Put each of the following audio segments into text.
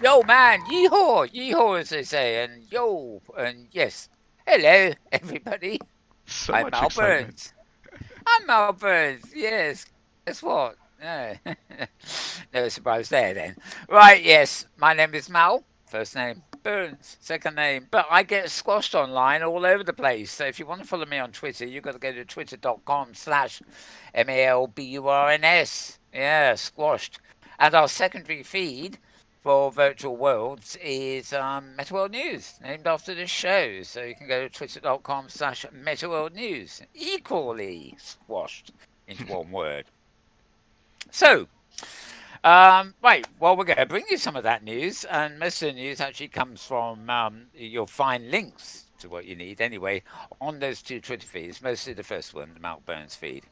yo, man, yeehaw, as they say, and yo, and yes, hello, everybody. So I'm much Mal excitement. Burns. I'm Mal Burns. Yes, guess what? No, no surprise there then. Right, yes, my name is Mal. First name Burns, second name. But I get squashed online all over the place. So if you want to follow me on Twitter, you've got to go to twitter.com/MALBURNS. Yeah, squashed. And our secondary feed for virtual worlds is Metaworld News, named after the show. So you can go to twitter.com/Metaworld News. Equally squashed into one word. So, right, well, we're going to bring you some of that news, and most of the news actually comes from, you'll find links to what you need anyway on those two Twitter feeds, mostly the first one, the Mount Burns feed.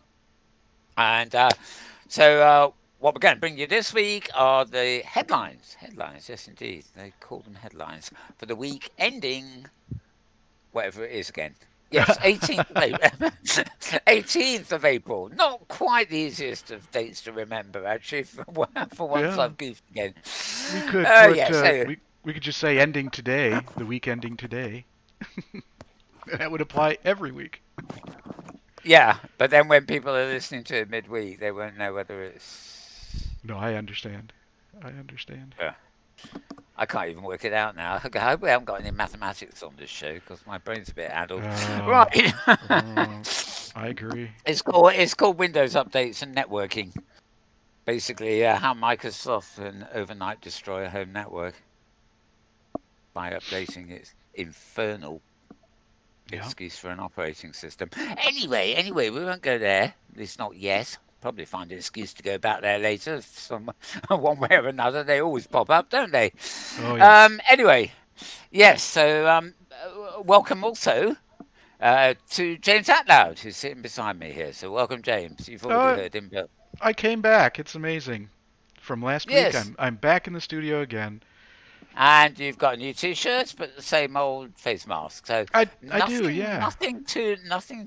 And what we're going to bring you this week are the headlines. Headlines, yes, indeed. They call them headlines for the week ending whatever it is again. Yes, 18th of April. 18th of April. Not quite the easiest of dates to remember, actually, for once Yeah, I've goofed again. we could put Yeah, so, we could just say ending today, the week ending today. That would apply every week. yeah, but then when people are listening to it midweek, they won't know whether it's. No, I understand. I understand. Uh, I can't even work it out now. I hope we haven't got any mathematics on this show because my brain's a bit addled. Oh, Right. oh, I agree. It's called Windows updates and networking. Basically, how Microsoft can overnight destroy a home network by updating its infernal Yeah. excuse for an operating system. Anyway, we won't go there. At least not yet. Probably find an excuse to go back there later, some one way or another. They always pop up, don't they? Oh yes. Anyway, yes. So, welcome also to James Atloud, who's sitting beside me here. So, welcome, James. You've already Uh, heard him, but I came back. It's amazing. From last week, yes. I'm back in the studio again. And you've got new t-shirts, but the same old face mask. So I do, nothing, yeah. nothing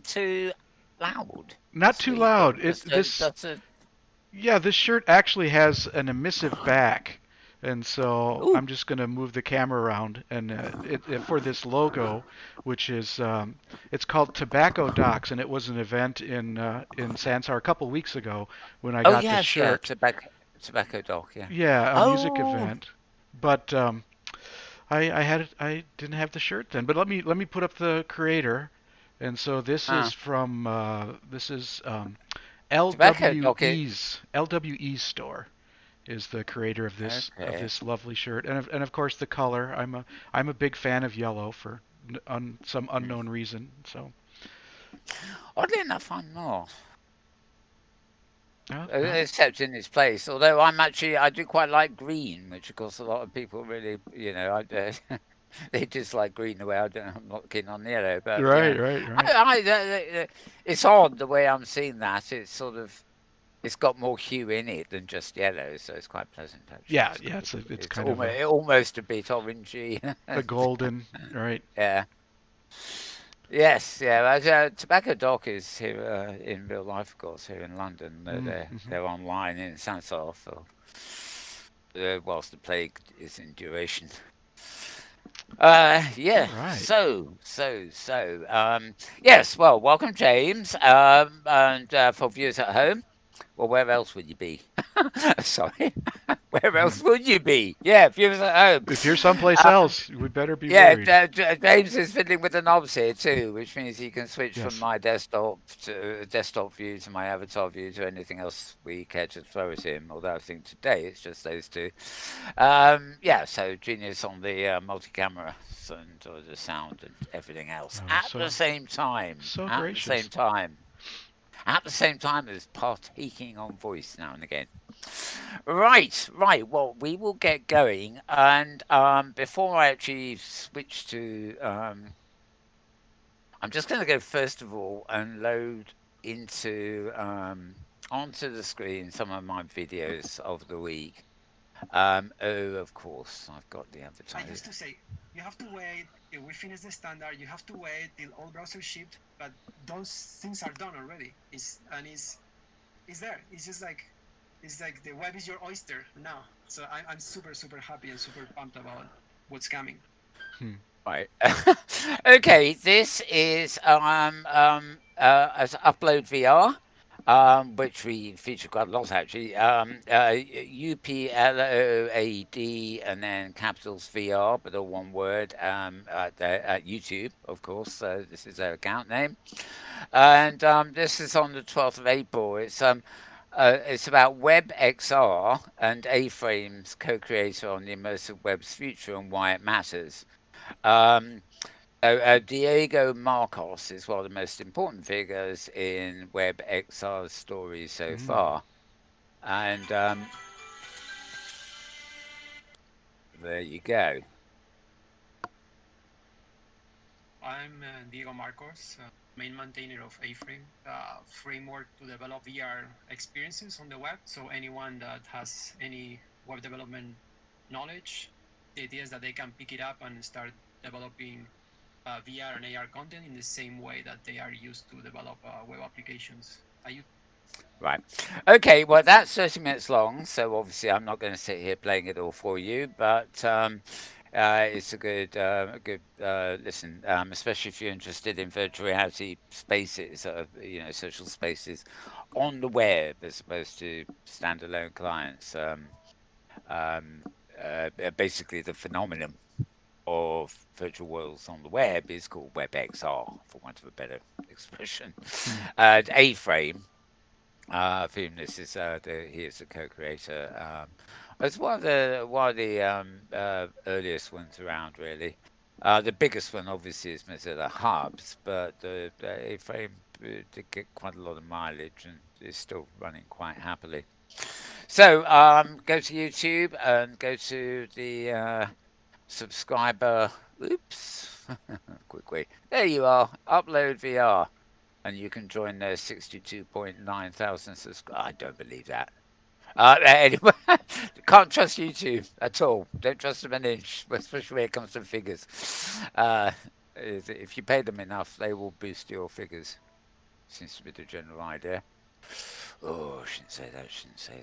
too loud Not this too week. loud. It Just a, this just a. Yeah, this shirt actually has an emissive back, and so Ooh. I'm just going to move the camera around and for this logo, which is it's called Tobacco Docs, and it was an event in Sansar a couple weeks ago when I Oh got this yes, yeah. shirt. Tobacco dog. Yeah. Yeah, a music Oh. event, but I didn't have the shirt then. But let me put up the creator, and so this Uh, is from this is tobacco dog. LWE's store is the creator of Okay. this lovely shirt, and of course the color. I'm a big fan of yellow for some Hmm. unknown reason. So Oddly enough, I'm not. well, Except in its place. Although I do quite like green, which of course a lot of people really, they dislike green the way I don't. I'm not keen on yellow, but right, right, right. it's odd the way I'm seeing that. It's sort of it's got more hue in it than just yellow, so it's quite pleasant actually. Yeah, It's yeah. got a bit, It's it's kind of almost a bit orangey. a golden, right? Yeah. Yes, yeah. Tobacco Dock is here in real life, of course, here in London. Mm-hmm. They're online in Sansa for whilst the plague is in duration. All Yeah. right. Yes. Well, welcome, James. And for viewers at home, well, where else would you be? Sorry, where else would you be? Yeah, viewers at home. If you're someplace Um, else, you would better be yeah, worried. James is fiddling with the knobs here too, which means he can switch from Yes. my desktop view to my avatar view to anything else we care to throw at him. Although I think today it's just those two. Yeah, so genius on the multi-camera and the sound and everything else Oh, at the same time. so At the same gracious. time. At the same time as partaking on voice now and again. Right. Well, we will get going, and before I actually switch to, I'm just going to go first of all and load into onto the screen some of my videos of the week. Of course, I've got the I used advertising. to say you have to wait till we finish the standard. You have to wait till all browsers shipped, but those things are done already. It's there. It's just like it's like the web is your oyster now. So I'm super super happy and super pumped about what's coming. Hmm. Right. Okay, this is as Upload VR, which we feature quite a lot actually. UPLOAD and then capitals VR, but all one word. At YouTube, of course. So this is their account name, and this is on the 12th of April. It's about WebXR and A-Frame's co-creator on the immersive web's future and why it matters. Um, Diego Marcos is one of the most important figures in WebXR's story so Mm. far. And there you go. I'm Diego Marcos, main maintainer of A-Frame, framework to develop VR experiences on the web. So anyone that has any web development knowledge, the idea is that they can pick it up and start developing VR and AR content in the same way that they are used to develop web applications. Right. Okay, well, that's 30 minutes long, so obviously I'm not going to sit here playing it all for you, but it's a good listen, especially if you're interested in virtual reality spaces, social spaces on the web as opposed to standalone clients. Um, Basically, the phenomenon of virtual worlds on the web is called WebXR, for want of a better expression. Hmm. A-Frame, for whom this is he is the co-creator. It's one of the earliest ones around, really. The biggest one, obviously, is Mozilla Hubs, but the A-Frame did get quite a lot of mileage and is still running quite happily. So go to YouTube and go to the subscriber. Oops, quickly. There you are. Upload VR, and you can join their 62.9 thousand subscribers. I don't believe that. Anyway, can't trust YouTube at all. Don't trust them an inch, especially when it comes to figures. Uh, if you pay them enough, they will boost your figures. Seems to be the general idea. Oh, shouldn't say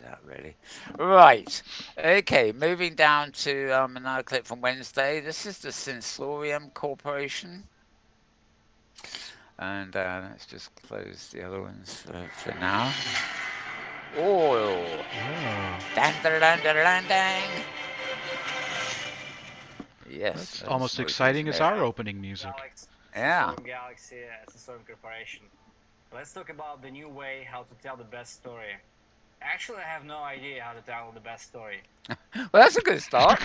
that really. Right. Okay, moving down to another clip from Wednesday. This is the Sensorium Corporation. And let's just close the other ones for now. Oh, Oh, dang, dang, dang, dang, dang. Yes, that's those almost noises, exciting isn't as it? our opening music. Galaxy, Yeah. Sensorium Galaxy, Sensorium Corporation. Let's talk about the new way how to tell the best story. Actually, I have no idea how to tell the best story. Well, that's a good start.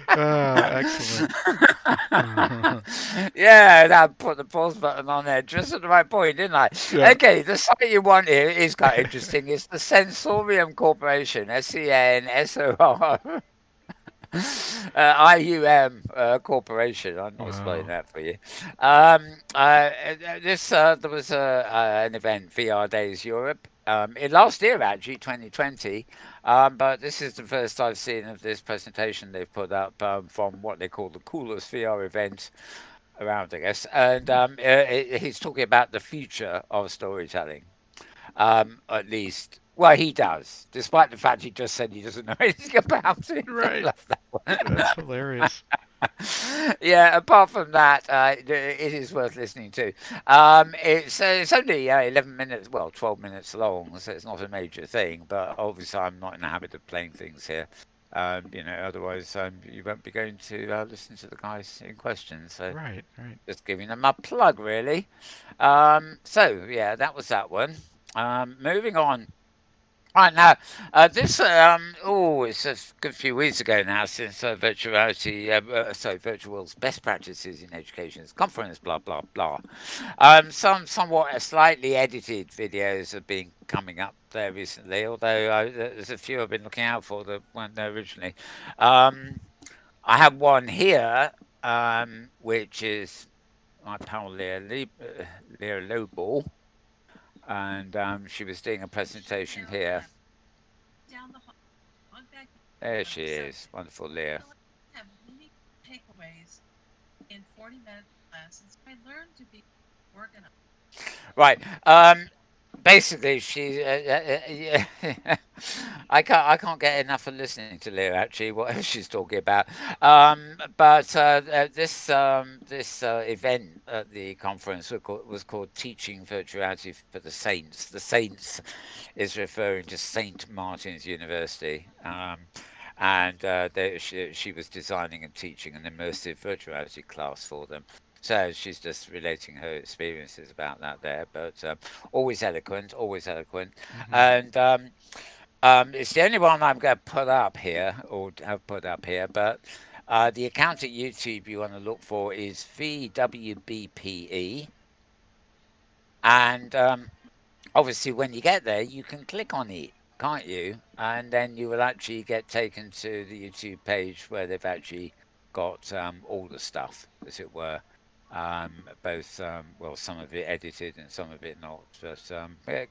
Excellent. Yeah, that put the pause button on there just at the right point, didn't I? Yeah. Okay, the site you want here is quite interesting. It's the Sensorium Corporation, SENSOR. IUM Corporation. I'm not spelling Wow. that for you. This there was an event, VR Days Europe, in last year actually, 2020. But this is the first I've seen of this presentation they've put up from what they call the coolest VR event around, I guess. And he's talking about the future of storytelling. At least, well, he does, despite the fact he just said he doesn't know anything about it. I Right. love that one. That's hilarious. Yeah, apart from that, it is worth listening to. It's only 11 minutes, well, 12 minutes long, so it's not a major thing. But obviously, I'm not in the habit of playing things here. Otherwise, you won't be going to listen to the guys in question. So Right, right. just giving them a plug, really. So yeah, that was that one. Moving on. Right now, this it's a good few weeks ago now since Virtual World's best practices in education conference, blah blah blah. Some somewhat slightly edited videos have been coming up there recently, although there's a few I've been looking out for that weren't there originally. Um, I have one here, which is my pal Leah Lowball, and she was doing a presentation here. There she is. Wonderful, Leah. Right. basically, she. Yeah, I can't get enough of listening to Leah. Actually, whatever she's talking about. But this event at the conference was called Teaching Virtuality for the Saints. The Saints is referring to Saint Martin's University. And she was designing and teaching an immersive virtuality class for them. So she's just relating her experiences about that there, but always eloquent, always eloquent. Hmm. And it's the only one I'm going to put up here, or have put up here, but the account at YouTube you want to look for is VWBPE. And obviously, when you get there, you can click on it, can't you? And then you will actually get taken to the YouTube page where they've actually got all the stuff, as it were. Both, well, some of it edited and some of it not. But yeah,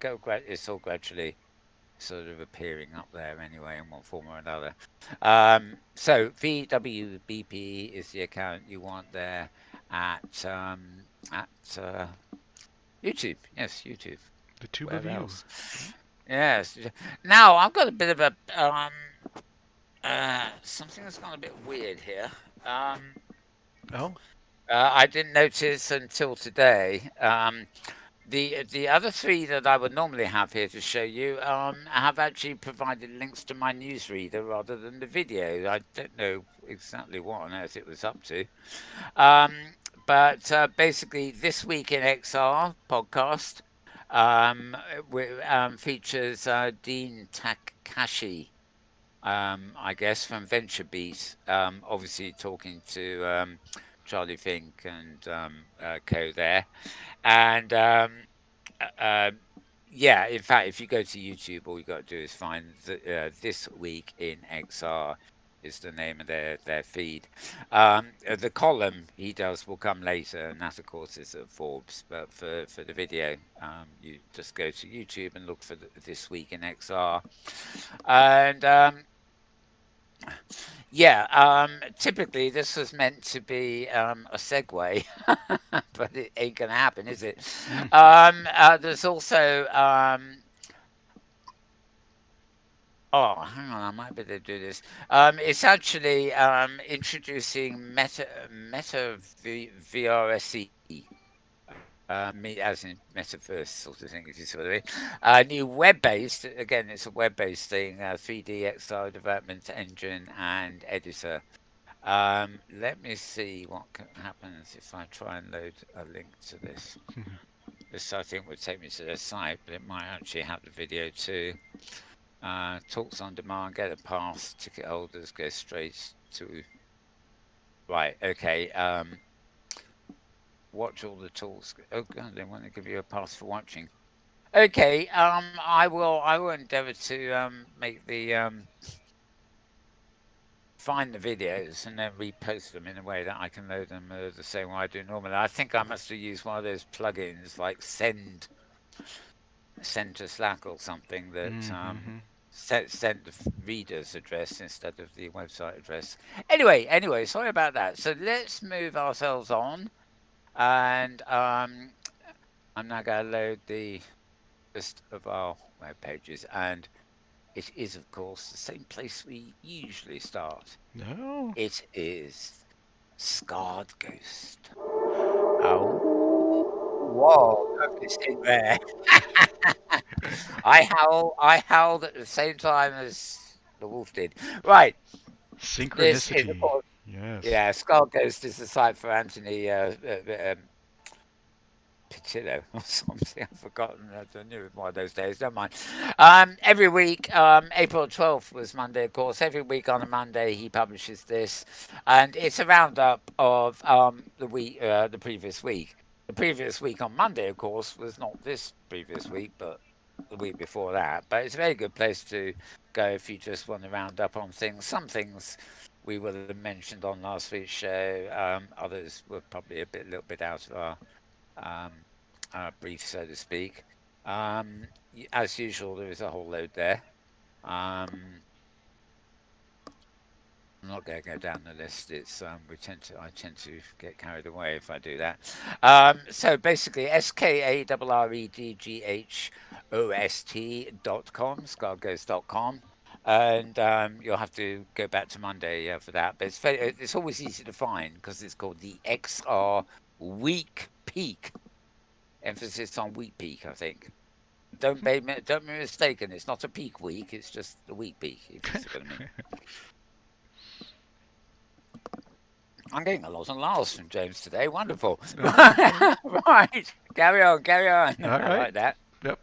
it's all gradually sort of appearing up there anyway in one form or another. So VWBP is the account you want there at YouTube. Yes, YouTube. The tube of Where you. else? Yeah. Yes. Now I've got a bit of a something that's gone a bit weird here. Um, Oh. I didn't notice until today. The other three that I would normally have here to show you have actually provided links to my newsreader rather than the video. I don't know exactly what on earth it was up to. Um, but basically, This Week in XR podcast features Dean Takashi, I guess, from VentureBeat, obviously talking to Charlie Fink and co there. And yeah, in fact, if you go to YouTube, all you got to do is find This Week in XR is the name of their feed. The column he does will come later, and that, of course, is at Forbes. But for the video, you just go to YouTube and look for This Week in XR. And yeah, typically this was meant to be a segue, but it ain't gonna happen, is it? Mm. There's also oh, hang on, I might be able to do this. It's actually introducing VRSE, me as in metaverse sort of thing, if you see what I mean. New web-based, again, it's a web-based thing, 3D XR development engine and editor. Let me see what happens if I try and load a link to this. This I think would take me to their site, but it might actually have the video too. Talks on demand, get a pass, ticket holders go straight to. Right, okay. Watch all the talks. Oh god, they want to give you a pass for watching. Okay, I will endeavour to make the find the videos and then repost them in a way that I can load them the same way I do normally. I think I must have used one of those plugins like send to Slack or something that Mm-hmm. sent the reader's address instead of the website address. Anyway, sorry about that. So let's move ourselves on, and I'm now going to load the list of our web pages, and it is, of course, the same place we usually start. No. It is Scarred Ghost. Oh, whoa, perfect in there. I howled at the same time as the wolf did. Right, this is, of Synchronicity. course, Yes. yeah, Skull Ghost is the site for Anthony Pitillo or something. I've forgotten. I knew it was one of those days. Don't mind. Every week, April 12th was Monday, of course. Every week on a Monday, he publishes this, and it's a roundup of the previous week. The previous week on Monday, of course, was not this previous week, but the week before that. But it's a very good place to go if you just want to round up on things. Some things we will have mentioned on last week's show. Others were probably little bit out of our um, brief, so to speak. Um, as usual, there is a whole load there. Um, I'm not going to go down the list. It's I tend to get carried away if I do that. So basically, SKARREDGHOST.com, scarghost.com, and you'll have to go back to Monday for that. But it's always easy to find because it's called the XR Week Peak. Emphasis on week peak, I think. Don't be mistaken. It's not a peak week. It's just the week peak, if you see what I mean. I'm getting a lot of laughs from James today. Wonderful. Right. Carry on. Carry on. All I right. like that. Yep.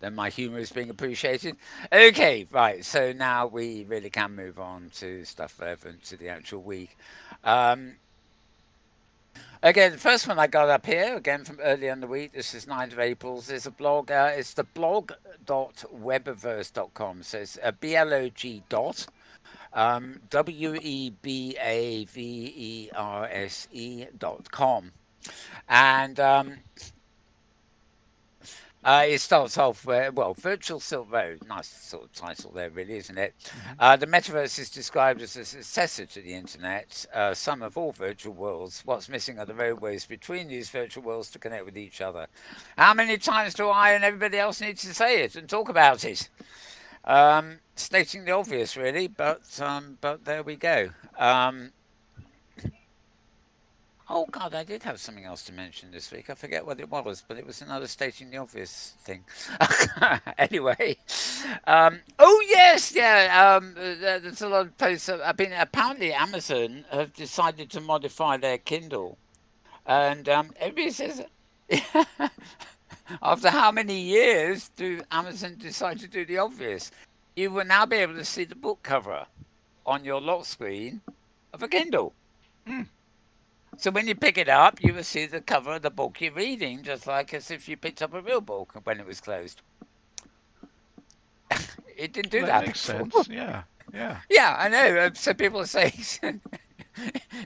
Then my humour is being appreciated. Okay, right. So now we really can move on to stuff relevant to the actual week. Um, Again, the first one I got up here, again from early in the week, this is 9th of April, there's a blog, it's the blog.webaverse.com, so it's BLOG dot, WEBAVERSE.com. And it starts off with, well, Virtual Silk Road. Nice sort of title there, really, isn't it? The Metaverse is described as a successor to the Internet, sum of all virtual worlds. What's missing are the roadways between these virtual worlds to connect with each other. How many times do I and everybody else need to say it and talk about it? Stating the obvious, really, but there we go. Oh God, I did have something else to mention this week. I forget what it was, but it was another stating the obvious thing. Anyway, oh yes, yeah. There's a lot of posts. I mean, apparently Amazon have decided to modify their Kindle, and everybody says, after how many years do Amazon decide to do the obvious? You will now be able to see the book cover on your lock screen of a Kindle. Mm. So when you pick it up, you will see the cover of the book you're reading, just like as if you picked up a real book when it was closed. It didn't Well, do that that makes before. sense. Yeah. Yeah. Yeah, I know. So people are saying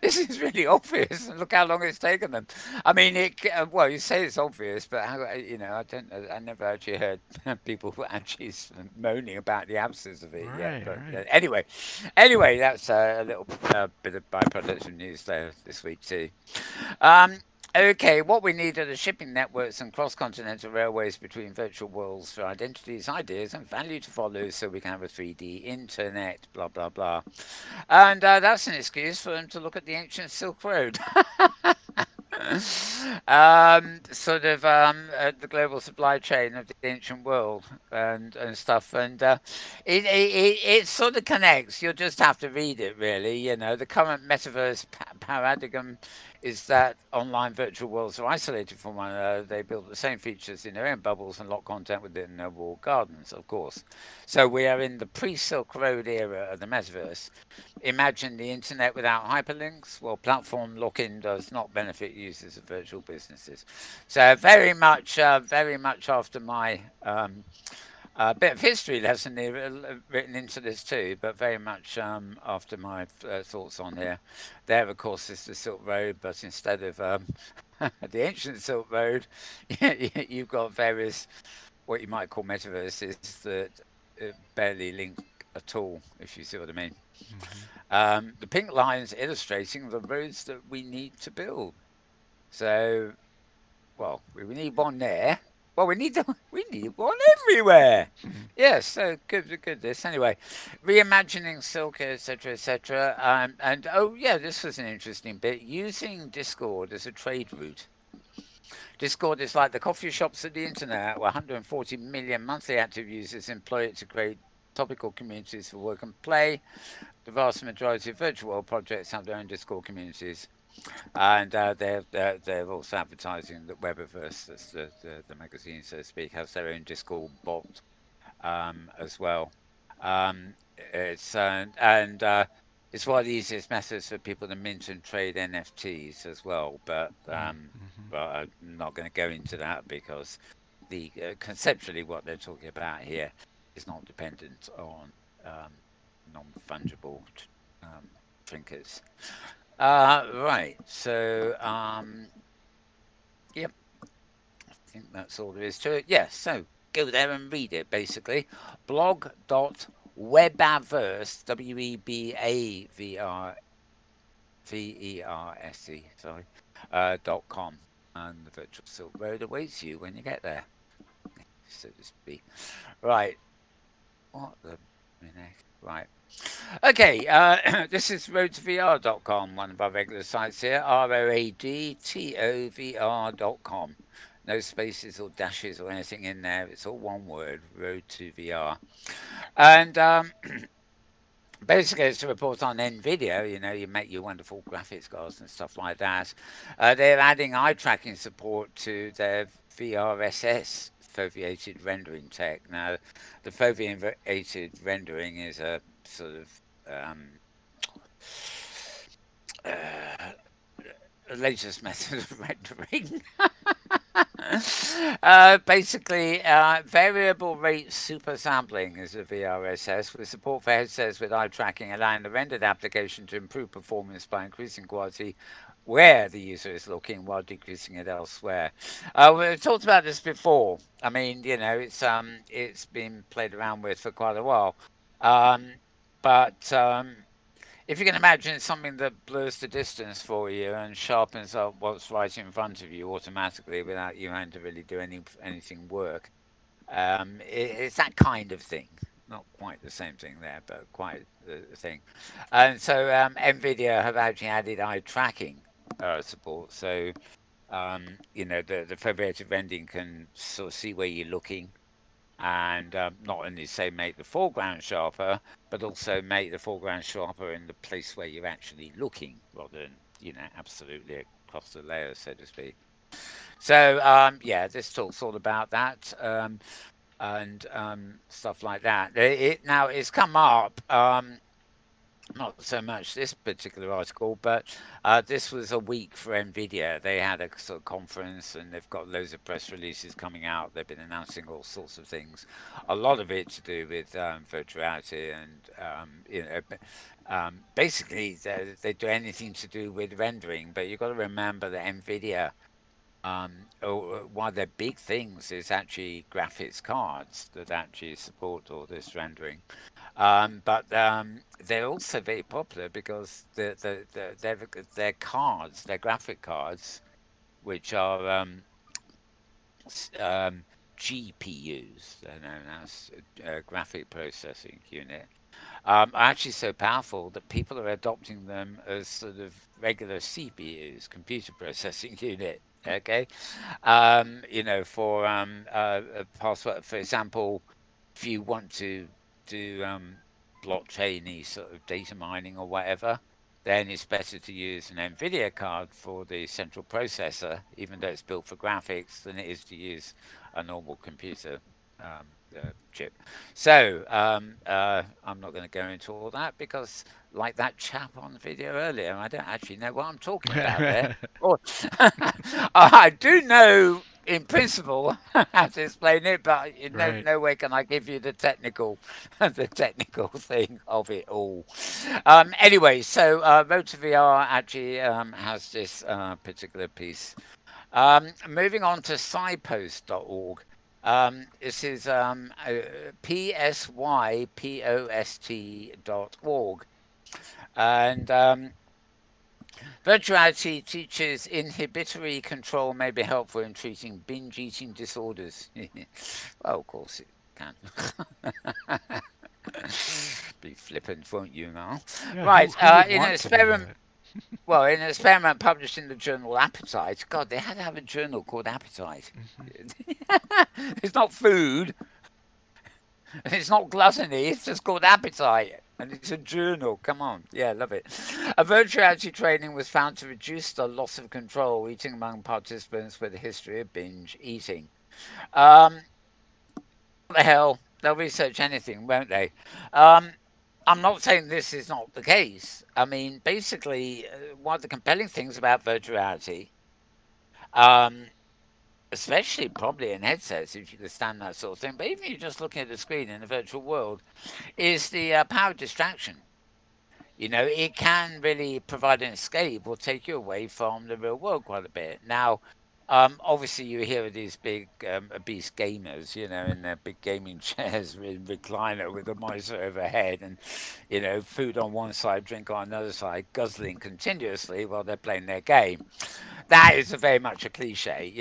this is really obvious. Look how long it's taken them. I mean, well, you say it's obvious, but how, I don't know. I never actually heard people actually moaning about the absence of it yet. Right. But Right. anyway, that's a little bit of byproduct of news there this week too. Um, Okay, what we need are the shipping networks and cross-continental railways between virtual worlds for identities, ideas, and value to follow so we can have a 3D internet, blah, blah, blah. And that's an excuse for them to look at the ancient Silk Road. The global supply chain of the ancient world and stuff, and it sort of connects. You'll just have to read it, really. The current metaverse paradigm is that online virtual worlds are isolated from one another. They build the same features in their own bubbles and lock content within their walled gardens, of course. So we are in the pre-Silk Road era of the metaverse. Imagine the internet without hyperlinks. Well, platform lock-in does not benefit users of virtual businesses. So very much after my bit of history lesson written into this too, but very much after my thoughts on here. There, of course, is the Silk Road, but instead of the ancient Silk Road, you've got various what you might call metaverses that barely link at all, if you see what I mean. Hmm. The pink lines illustrating the roads that we need to build. So, well, we need one there. Well, we need one everywhere. Yes, so good. This anyway, reimagining Silk, etc., etc. And oh yeah, this was an interesting bit. Using Discord as a trade route. Discord is like the coffee shops of the internet, where 140 million monthly active users employ it to create topical communities for work and play. The vast majority of virtual world projects have their own Discord communities, and they're also advertising that Webiverse, that's the magazine, so to speak, has their own Discord bot as well. It's one of the easiest methods for people to mint and trade NFTs as well, but I'm not going to go into that because the conceptually what they're talking about here is not dependent on um, non-fungible um, trinkets. Right. So, yep. I think that's all there is to it. Yes. So go there and read it. Basically, blog.webaverse.com. Webaverse, WEBAVRVERSE, sorry, .com. And the virtual Silk Road awaits you when you get there, so to speak. Right. What the right. Okay, this is roadtovr.com, one of our regular sites here, ROADTOVR.com. No spaces or dashes or anything in there. It's all one word, Road to VR. And basically, it's a report on NVIDIA. You know, you make your wonderful graphics cards and stuff like that. They're adding eye tracking support to their VRSS foveated rendering tech. Now, the foveated rendering is a sort of uh, latest method of rendering. Basically, variable rate super sampling is a VRSS with support for headsets with eye tracking, allowing the rendered application to improve performance by increasing quality where the user is looking while decreasing it elsewhere. We've talked about this before. I mean, you know, it's been played around with for quite a while. Um, but if you can imagine something that blurs the distance for you and sharpens up what's right in front of you automatically without you having to really do anything work, it's that kind of thing. Not quite the same thing there, but quite the thing. And so NVIDIA have actually added eye tracking support. So you know, the foveated rendering can sort of see where you're looking and not only say make the foreground sharper, but also make the foreground sharper in the place where you're actually looking, rather than, you know, absolutely across the layer, so to speak. So yeah, this talks all about that and stuff like that. Now it's come up. Not so much this particular article, but this was a week for NVIDIA. They had a sort of conference and they've got loads of press releases coming out. They've been announcing all sorts of things, a lot of it to do with virtual reality and, you know, basically they do anything to do with rendering. But you've got to remember that NVIDIA, one of their big things is actually graphics cards that actually support all this rendering. But they're also very popular because their cards, their graphic cards, which are GPUs, they're known as graphic processing unit, are actually so powerful that people are adopting them as sort of regular CPUs, computer processing unit. Okay, you know, for password, for example, if you want to do blockchainy sort of data mining or whatever, then it's better to use an NVIDIA card for the central processor, even though it's built for graphics, than it is to use a normal computer chip. So I'm not going to go into all that because, like that chap on the video earlier, I don't actually know what I'm talking about there. Or I do know in principle how to explain it, but in Right. no way can I give you the technical the technical thing of it all. Anyway, so Rotor VR actually has this particular piece. Moving on to sidepost.org. This is psypost.org. And virtuality teaches inhibitory control may be helpful in treating binge eating disorders. Well, of course it can. Be flippant, won't you, now? Yeah, Right. who would In an want to do experiment, that? well, in an experiment published in the journal Appetite, God, they had to have a journal called Appetite. Hmm. It's not food, it's not gluttony, it's just called Appetite. And it's a journal. Come on. Yeah, love it. A virtual reality training was found to reduce the loss of control eating among participants with a history of binge eating. Um, what the hell? They'll research anything, won't they? Um, I'm not saying this is not the case. I mean, basically, one of the compelling things about virtual reality, um, especially probably in headsets, if you can stand that sort of thing, but even if you're just looking at the screen in the virtual world, is the power of distraction. You know, it can really provide an escape or take you away from the real world quite a bit. Now, Obviously, you hear of these big obese gamers, in their big gaming chairs with recliner with a monitor overhead, and food on one side, drink on another side, guzzling continuously while they're playing their game. That is very much a cliche.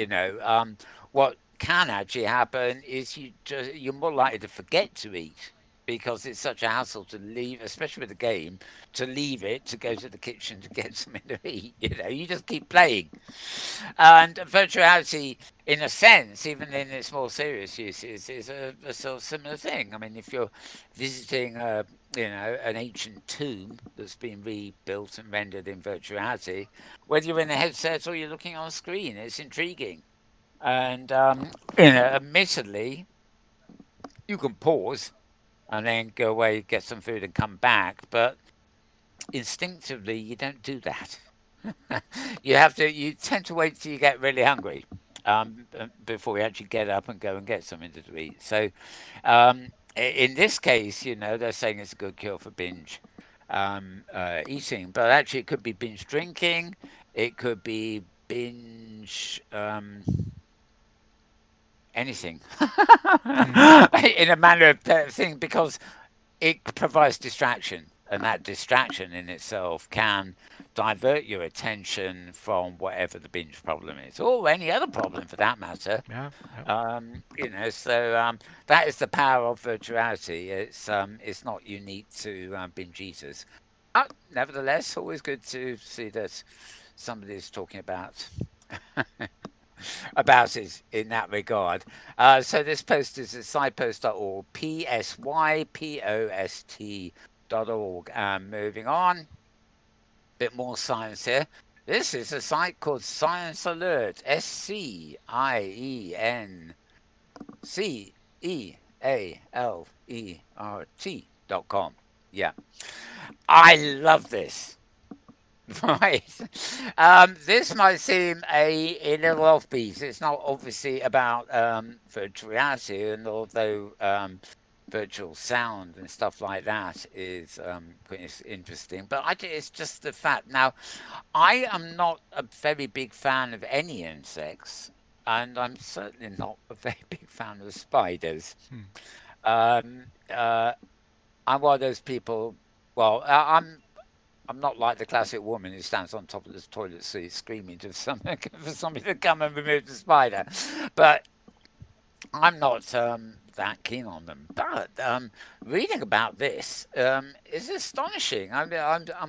What can actually happen is you're more likely to forget to eat because it's such a hassle to leave, especially with a game, to leave it to go to the kitchen to get something to eat. You just keep playing. And virtual reality, in a sense, even in its more serious uses, is a sort of similar thing. I mean, if you're visiting an ancient tomb that's been rebuilt and rendered in virtual reality, whether you're in a headset or you're looking on a screen, it's intriguing. And admittedly, you can pause and then go away, get some food, and come back. But instinctively, you don't do that. You tend to wait till you get really hungry before you actually get up and go and get something to eat. So, in this case, they're saying it's a good cure for binge eating, but actually, it could be binge drinking, it could be binge anything Hmm. in a manner of thing because it provides distraction, and that distraction in itself can divert your attention from whatever the binge problem is, or any other problem for that matter. Yeah. Yep. So that is the power of virtuality. It's not unique to binge eaters, but nevertheless, always good to see that somebody is talking about it in that regard. So this post is at sidepost.org, psypost.org. Moving on, bit more science here. This is a site called Science Alert, ScienceAlert.com. Yeah, I love this. Right. This might seem a little offbeat. It's not obviously about virtual reality, and although virtual sound and stuff like that is quite interesting, but it's just the fact. Now, I am not a very big fan of any insects, and I'm certainly not a very big fan of spiders. Hmm. Um, uh, I'm one of those people. Well, I'm not like the classic woman who stands on top of the toilet seat screaming to someone for somebody to come and remove the spider, but I'm not that keen on them. But reading about this is astonishing. I'm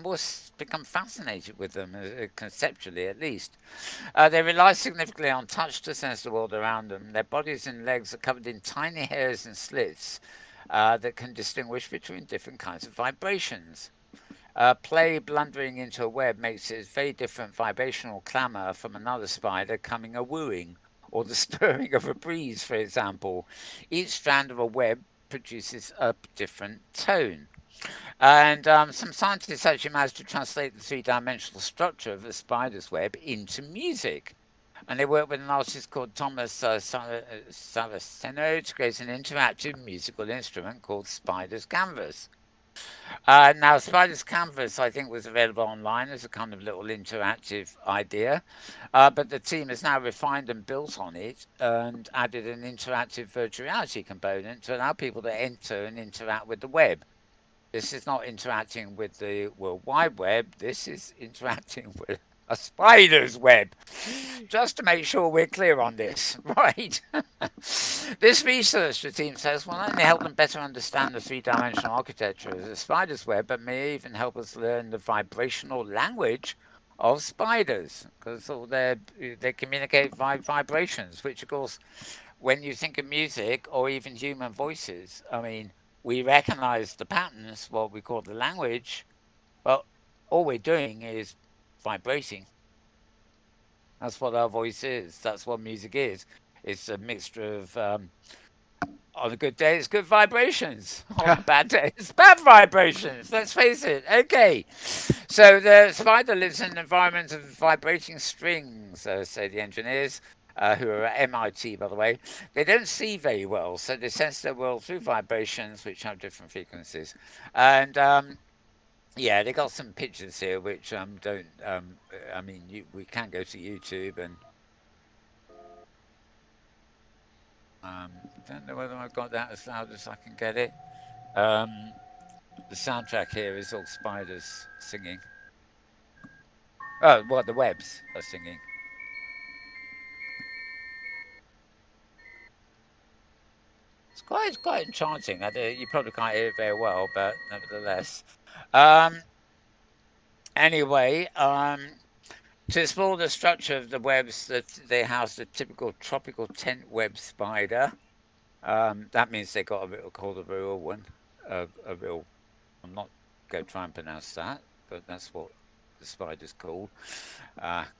always become fascinated with them, conceptually at least. They rely significantly on touch to sense the world around them. Their bodies and legs are covered in tiny hairs and slits that can distinguish between different kinds of vibrations. Play blundering into a web makes it a very different vibrational clamour from another spider coming a wooing, or the stirring of a breeze, for example. Each strand of a web produces a different tone. And some scientists actually managed to translate the three-dimensional structure of a spider's web into music. And they worked with an artist called Thomas Saraceno to create an interactive musical instrument called Spider's Canvas. Now, Spider's Canvas, I think, was available online as a kind of little interactive idea, but the team has now refined and built on it and added an interactive virtual reality component to allow people to enter and interact with the web. This is not interacting with the World Wide Web, this is interacting with a spider's web. Just to make sure we're clear on this, right? This research, the team says, will not only help them better understand the three-dimensional architecture of the spider's web, but may even help us learn the vibrational language of spiders, because they communicate via vibrations, which, of course, when you think of music or even human voices, I mean, we recognize the patterns, what we call the language, but all we're doing is vibrating. That's what our voice is. That's what music is. It's a mixture of on a good day, it's good vibrations. On a bad day, it's bad vibrations. Let's face it. Okay. So the spider lives in an environment of vibrating strings, say the engineers, who are at MIT, by the way. They don't see very well, so they sense their world through vibrations, which have different frequencies. And yeah, they got some pictures here, which don't. I mean, we can go to YouTube and Don't know whether I've got that as loud as I can get it. Um, the soundtrack here is all spiders singing. Oh, well, the webs are singing. It's quite enchanting. You probably can't hear it very well, but nevertheless. Um, anyway, to explore the structure of the webs that they house the typical tropical tent web spider. That means they got a real called a real one, a real. I'm not going to try and pronounce that, but that's what the spider's called.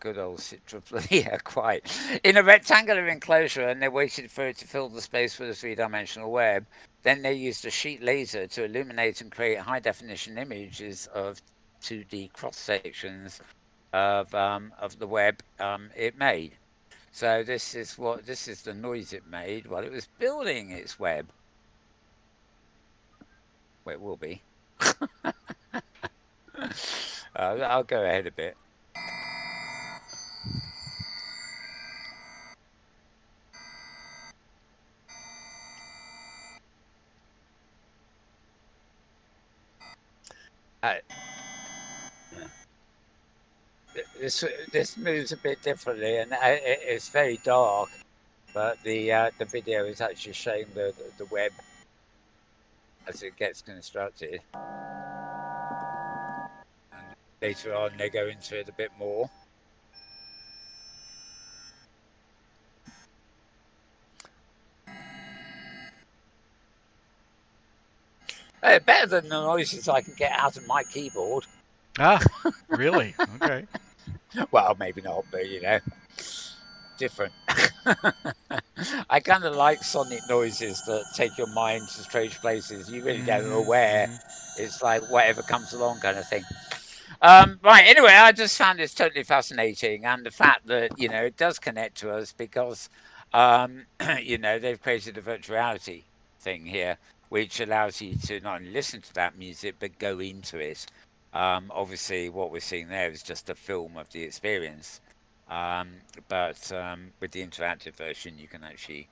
Good old Citrus. Yeah, quite. In a rectangular enclosure, and they waited for it to fill the space with a three-dimensional web. Then they used a sheet laser to illuminate and create high-definition images of 2D cross sections of the web it made. So this is the noise it made while it was building its web. Well, it will be. I'll go ahead a bit. Uh, this moves a bit differently, and it's very dark. But the video is actually showing the web as it gets constructed. And later on, they go into it a bit more. Better than the noises I can get out of my keyboard. Ah, really? Okay. Well, maybe not, but different. I kind of like sonic noises that take your mind to strange places. You really don't know where. It's like whatever comes along, kind of thing. Right. Anyway, I just found this totally fascinating, and the fact that it does connect to us because they've created a virtual reality thing here, which allows you to not only listen to that music but go into it. Obviously, what we're seeing there is just a film of the experience, um, but with the interactive version, you can actually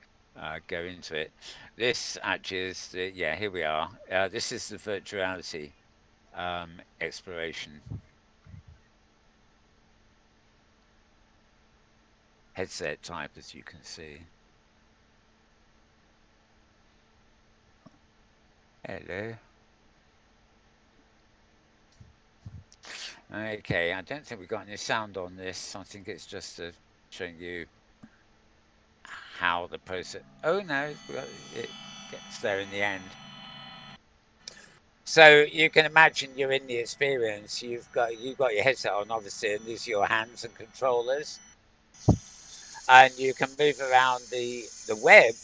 go into it. This actually is yeah. Here we are. This is the virtual reality exploration headset type, as you can see. Hello. Okay, I don't think we've got any sound on this. I think it's just showing you how the process. Oh no, it gets there in the end. So you can imagine you're in the experience. You've got your headset on, obviously, and these are your hands and controllers, and you can move around the web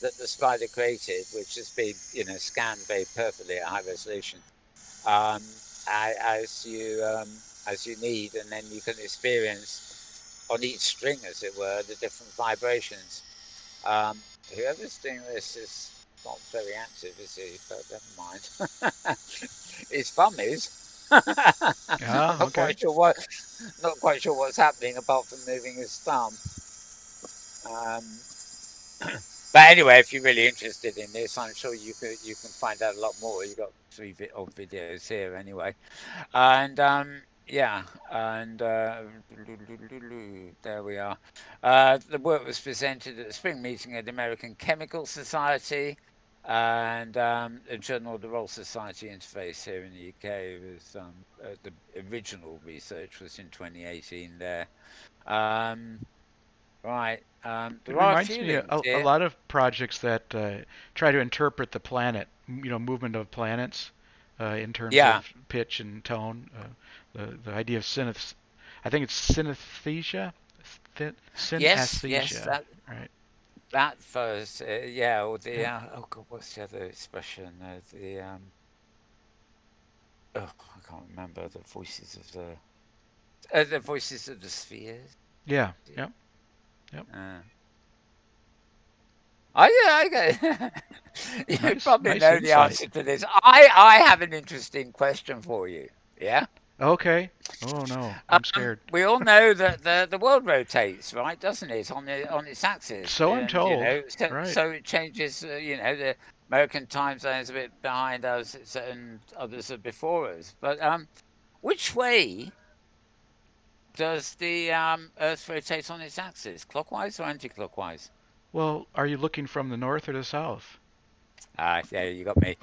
that the spider created, which has been scanned very perfectly at high resolution, um, as you need, and then you can experience on each string, as it were, the different vibrations. Um, Whoever's doing this is not very active, is he? But never mind. His thumb is. I'm Ah, okay. not quite sure what's happening apart from moving his thumb. Um, But anyway, if you're really interested in this, I'm sure you can find out a lot more. You've got three old videos here anyway, and yeah, and there we are. The work was presented at the spring meeting of the American Chemical Society and the Journal of the Royal Society Interface here in the UK. Was the original research was in 2018 there. Um, right. It There are a reminds few me links a here. lot of projects that try to interpret the planet, movement of planets, in terms Yeah. of pitch and tone. The idea of I think it's synesthesia, Yes, synesthesia, right? that first, yeah, or the Yeah. oh god, what's the other expression? Oh, I can't remember the voices of the spheres. Yeah. Yep. Yep. Uh, I get. You Nice, probably nice know the insight. answer to this. I have an interesting question for you. Yeah. Okay. Oh no, I'm scared. We all know that the world rotates, right? Doesn't it, on its axis? So I'm And told. so, Right. so it changes. The American time zone is a bit behind us, and others are before us. But which way does the Earth rotate on its axis? Clockwise or anti-clockwise? Well, are you looking from the north or the south? Ah, yeah, you got me.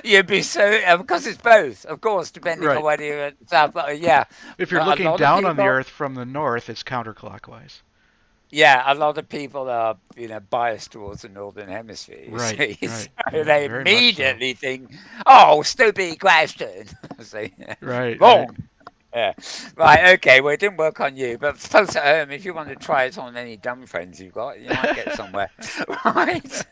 You'd be so because it's both, of course, depending on Right. whether you're at south. But yeah, If you're but a looking lot of down on the people. earth from the north, it's counterclockwise. Yeah, a lot of people are, biased towards the northern hemisphere. You Right, see, right. so Yeah, they very much so. immediately think, "Oh, stupid question." See, Right, right. wrong. Yeah. Right. Okay. Well, it didn't work on you, but folks at home, if you want to try it on any dumb friends you've got, you might get somewhere. Right.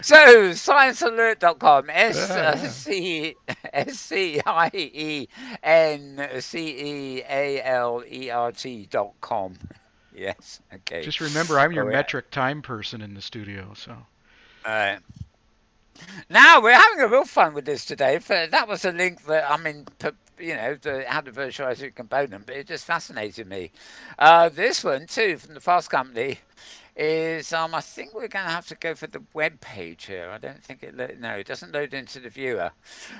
So, sciencealert.com, Yeah. SCIENCEALERT.com. Yes. Okay. Just remember, I'm your Well, yeah. metric time person in the studio, so. Uh, Now we're having a real fun with this today. That was a link that I mean, how to virtualize your component, but it just fascinated me. This one too from the Fast Company is I think we're going to have to go for the web page here. I don't think no, it doesn't load into the viewer,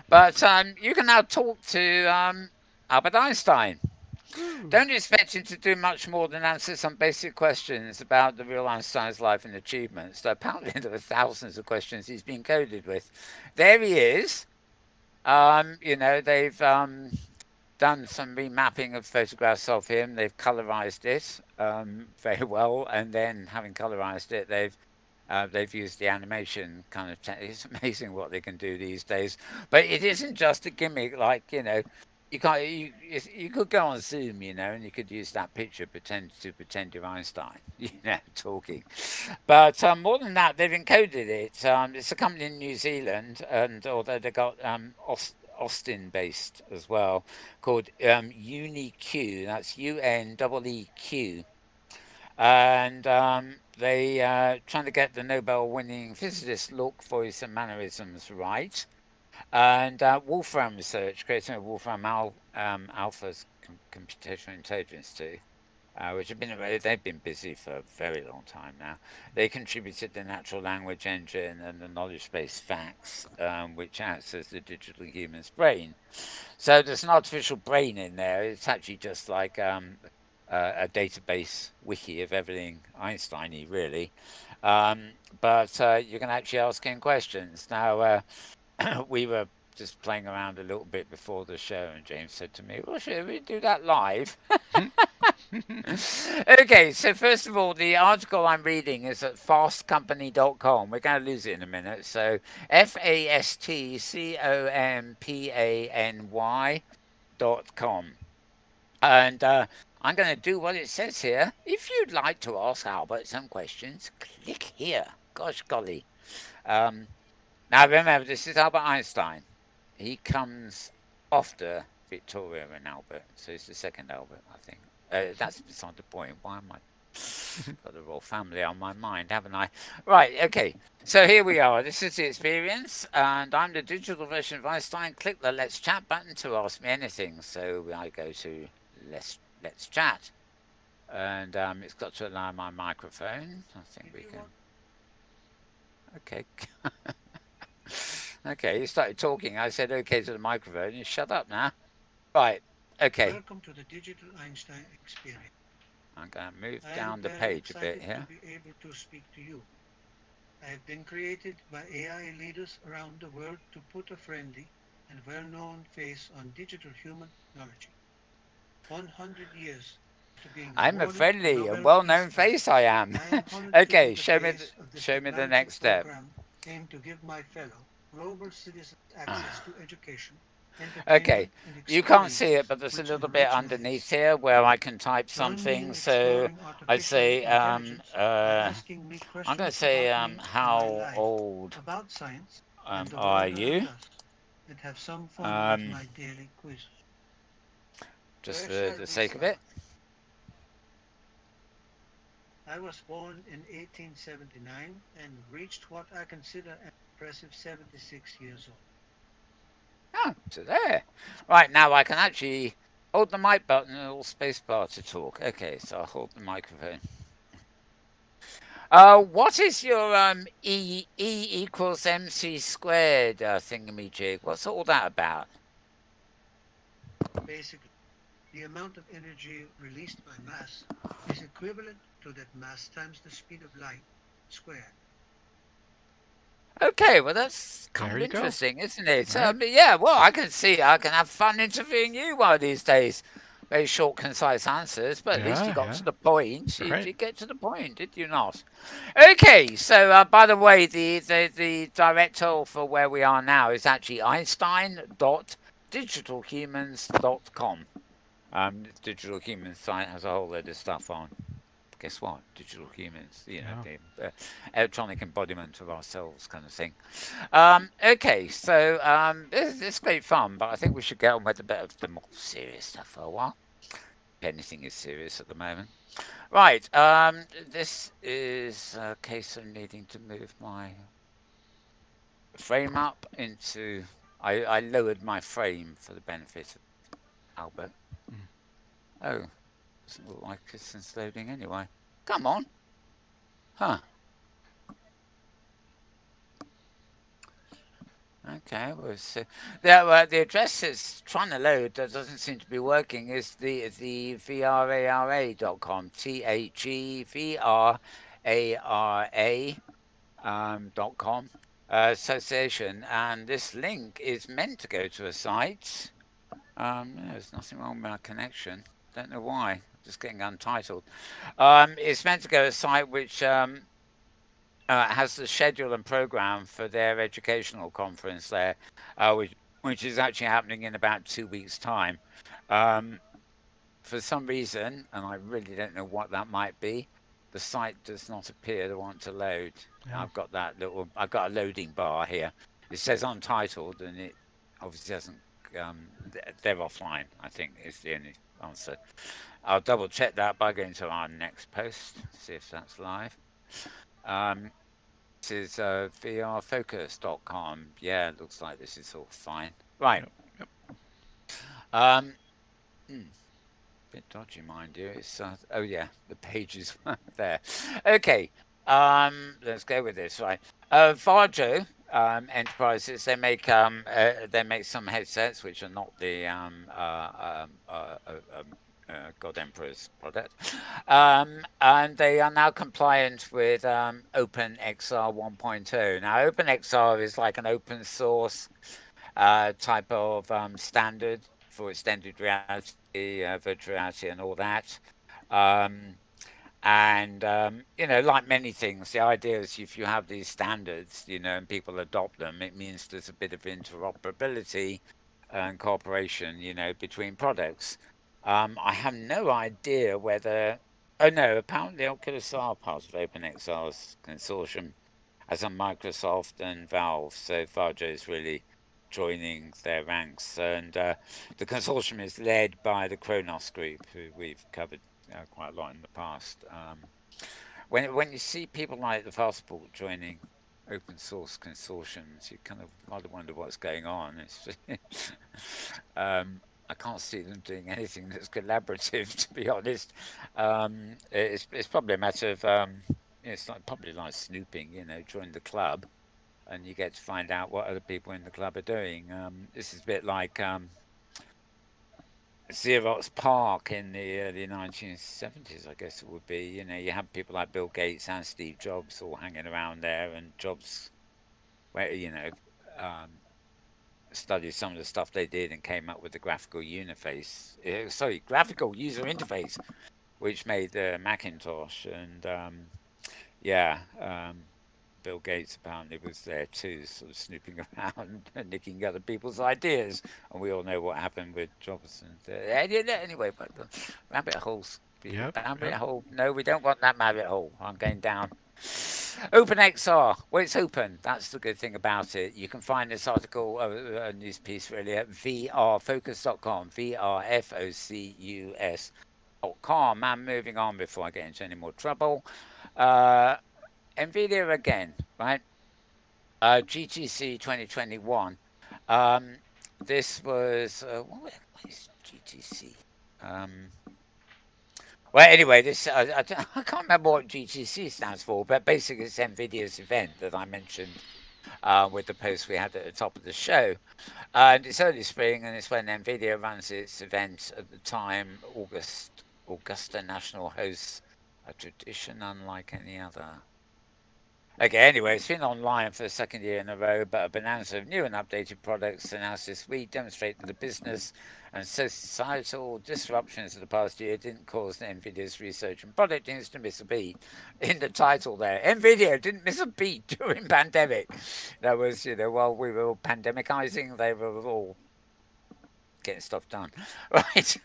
but you can now talk to Albert Einstein. Ooh. Don't expect him to do much more than answer some basic questions about the real Einstein's life and achievements. So apparently there are thousands of questions he's been coded with. There he is. They've done some remapping of photographs of him. They've colorized it very well, and then having colorized it, they've used the animation kind of. It's amazing what they can do these days. But it isn't just a gimmick, like you can't. You could go on Zoom, and you could use that picture pretend you're Einstein, talking. But more than that, they've encoded it. It's a company in New Zealand, and although they got Austin based as well, called UniQ. That's UNEEQ, and they trying to get the Nobel-winning physicist look, voice, and mannerisms right. And Wolfram Research, creating a Wolfram Alpha's computational intelligence too, which they've been busy for a very long time now. They contributed the natural language engine and the knowledge-based facts, which acts as the digital human's brain. So there's an artificial brain in there. It's actually just like a database wiki of everything Einstein-y, really. Um, but you can actually ask him questions. Now, we were just playing around a little bit before the show, and James said to me, "Well, should we do that live?" Okay, so first of all, the article I'm reading is at fastcompany.com. We're going to lose it in a minute. So fastcompany.com. And I'm going to do what it says here. If you'd like to ask Albert some questions, click here. Gosh golly. Um, Now remember, this is Albert Einstein. He comes after Victoria and Albert, so it's the second Albert, I think. That's beside the point. Why am I got the royal family on my mind, haven't I? Right, okay. So here we are. This is the experience, and I'm the digital version of Einstein. Click the Let's Chat button to ask me anything. So I go to Let's Chat, and it's got to allow my microphone. I think we can. Okay. Okay, you started talking. I said okay to the microphone. You shut up now. Right. Okay. Welcome to the Digital Einstein Experience. I'm going to move I am down the very page a bit excited to here. be able to speak to you. I have been created by AI leaders around the world to put a friendly and well-known face on digital human technology. 100 years after being I'm a awarded the friendly and Nobel Peace well-known face. Prize, I am. I am honored to be Okay. the Show me face of this show me the technology next step. program aimed to give my fellow global citizens access to education, Okay. entertainment, and You can't see it, experiences but there's a which little bit enrich underneath lives. here where I can type Join me something. in So exploring I artificial say intelligence by asking me I'm going to questions say about me and my how life, old about science and the are world you? around us, and have some fun with Um, my daily quizzes. just Where for shall the we sake of start? it. I was born in 1879 and reached what I consider an impressive 76 years old. So there. Right, now I can actually hold the mic button and hold spacebar to talk. Okay, so I'll hold the microphone. What is your E equals MC squared thingamajig? What's all that about? Basically, the amount of energy released by mass is equivalent to that mass times the speed of light squared. Okay, well that's kind There of you go. interesting, isn't it? Right? Yeah, well I can see I can have fun interviewing you one of these days. Very short, concise answers, but at least you Yeah, got yeah. to the point. You Right. did get to the point, did you not? Okay, so by the way, the director for where we are now is actually Einstein.digitalhumans.com. Digital Humans site has a whole load of stuff on. Guess what? Digital humans, Yeah. the electronic embodiment of ourselves, kind of thing. Okay, so this is great fun, but I think we should get on with a bit of the more serious stuff for a while. If anything is serious at the moment. Right, this is a case of needing to move my frame up into. I lowered my frame for the benefit of Albert. Mm. Oh, doesn't look like it's loading anyway. Come on. Huh. Okay, well, so the address that's trying to load that doesn't seem to be working is the vrara.com, THEVRARA .com association, and this link is meant to go to a site. There's nothing wrong with my connection. Don't know why. Just getting untitled. It's meant to go to a site which has the schedule and program for their educational conference there, which is actually happening in about 2 weeks' time. Um, for some reason, and I really don't know what that might be, the site does not appear to want to load. Yeah. I've got a loading bar here. It says untitled, and it obviously hasn't. They're offline, I think, is the only answer. I'll double check that by going to our next post, see if that's live. Um, this is vrfocus.com. Yeah, it looks like this is all fine. Right. Yep. Yep. Um, hmm, bit dodgy, mind you. It's oh yeah, the pages there. Okay. Let's go with this. Right. Varjo Enterprises. They make some headsets which are not the God Emperor's product. And they are now compliant with OpenXR 1.0. Now, OpenXR is like an open source type of standard for extended reality, virtual reality, and all that. Um, and like many things, the idea is if you have these standards, and people adopt them, it means there's a bit of interoperability and cooperation, between products. I have no idea whether. Oh no, apparently Oculus are part of OpenXR's consortium, as are Microsoft and Valve. So Varjo is really joining their ranks, and the consortium is led by the Kronos Group, who we've covered quite a lot in the past. When you see people like the Fastball joining open source consortiums, you kind of rather wonder what's going on. I can't see them doing anything that's collaborative, to be honest. It's probably a matter of it's like probably like snooping, join the club and you get to find out what other people in the club are doing. This is a bit like Xerox Park in the early 1970s, I guess it would be. You have people like Bill Gates and Steve Jobs all hanging around there, and Jobs, where um, studied some of the stuff they did and came up with the graphical user interface, which made the Macintosh. And yeah, Bill Gates apparently was there too, sort of snooping around and nicking other people's ideas. And we all know what happened with Jobs. And anyway, but rabbit holes. Yep. Rabbit Yep. hole. No, we don't want that rabbit hole. I'm going down. OpenXR. Well, it's open. That's the good thing about it. You can find this article, a news piece really, at vrfocus.com. vrfocus.com. I'm moving on before I get into any more trouble. Uh, NVIDIA again, right? GTC 2021. Um, this was what is GTC? Um, well, anyway, this I can't remember what GTC stands for, but basically it's Nvidia's event that I mentioned with the post we had at the top of the show. And it's early spring, and it's when Nvidia runs its event at the time. Augusta National hosts a tradition unlike any other. Okay, anyway, it's been online for the second year in a row, but a bonanza of new and updated products announced this week demonstrate that the business and societal disruptions of the past year didn't cause NVIDIA's research and product teams to miss a beat. In the title there, NVIDIA didn't miss a beat during pandemic. That was, while we were all pandemicizing, they were all getting stuff done. Right.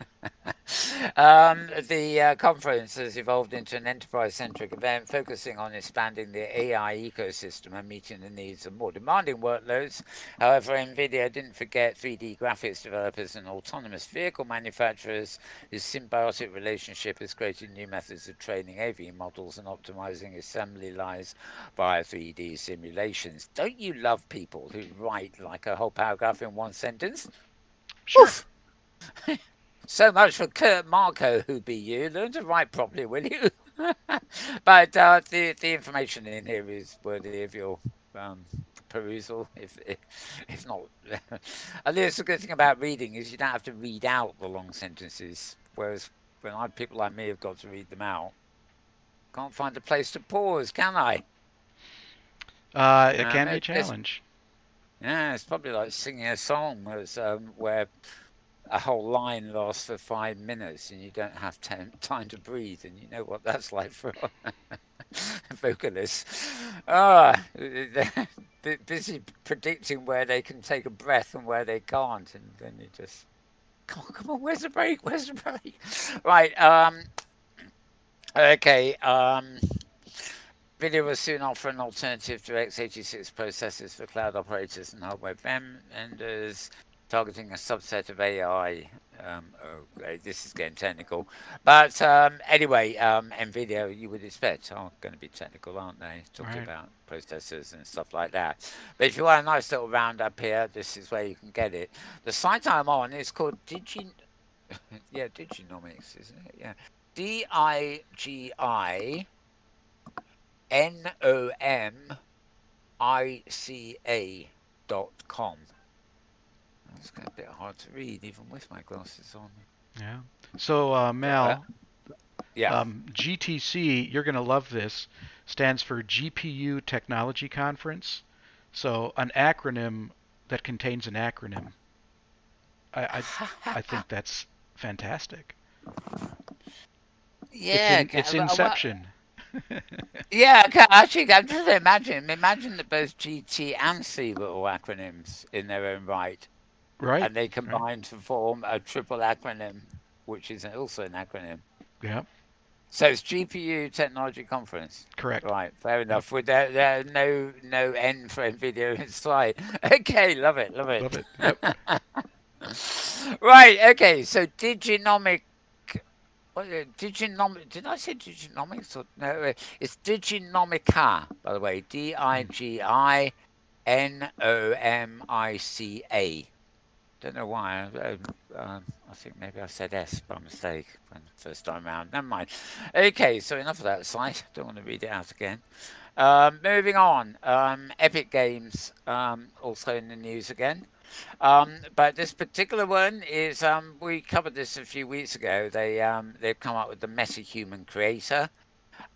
The conference has evolved into an enterprise-centric event focusing on expanding the AI ecosystem and meeting the needs of more demanding workloads. However, NVIDIA didn't forget 3D graphics developers and autonomous vehicle manufacturers whose symbiotic relationship has created new methods of training AV models and optimizing assembly lines via 3D simulations. Don't you love people who write like a whole paragraph in one sentence? Sure. Oof! So much for Kurt Marco, who be you. Learn to write properly, will you? But the information in here is worthy of your um, perusal. If not, and the good thing about reading is you don't have to read out the long sentences. Whereas people like me have got to read them out, can't find a place to pause, can I? It can be a It's, challenge. yeah, it's probably like singing a song where a whole line lasts for 5 minutes and you don't have time to breathe, and you know what that's like for vocalists. They're busy predicting where they can take a breath and where they can't, and then you just come on, where's the break? Where's the break? Right. Okay. Video will soon offer an alternative to x86 processors for cloud operators and hardware vendors, targeting a subset of AI. Oh, great, this is getting technical. But anyway, NVIDIA, you would expect, are going to be technical, aren't they? Talking Right. about processors and stuff like that. But if you want a nice little roundup here, this is where you can get it. The site I'm on is called yeah, Diginomics, isn't it? Yeah. DIGINOMICA.com. It's a bit hard to read even with my glasses on. Yeah. So, But Mel, yeah. GTC, you're going to love this, stands for GPU Technology Conference. So, an acronym that contains an acronym. I, I, I think that's fantastic. It's Yeah. Well, Inception. yeah. Actually, I'm just imagine that both GT and C were all acronyms in their own right, Right. and they Right. combine to form a triple acronym, which is also an acronym. Yep. So it's GPU Technology Conference. Correct. Right, fair Yep. enough. With there no N for NVIDIA in sight. Okay, love it, love it. Love it. Yep. Right, okay. So Diginomic. Diginomic? Did I say Diginomics? Or, no, it's Diginomica, by the way. Diginomica. Don't know why. I think maybe I said S by mistake when first time around. Never mind. Okay, so enough of that site. Don't want to read it out again. Moving on. Epic Games also in the news again. But this particular one is we covered this a few weeks ago. They've come up with the MetaHuman Creator,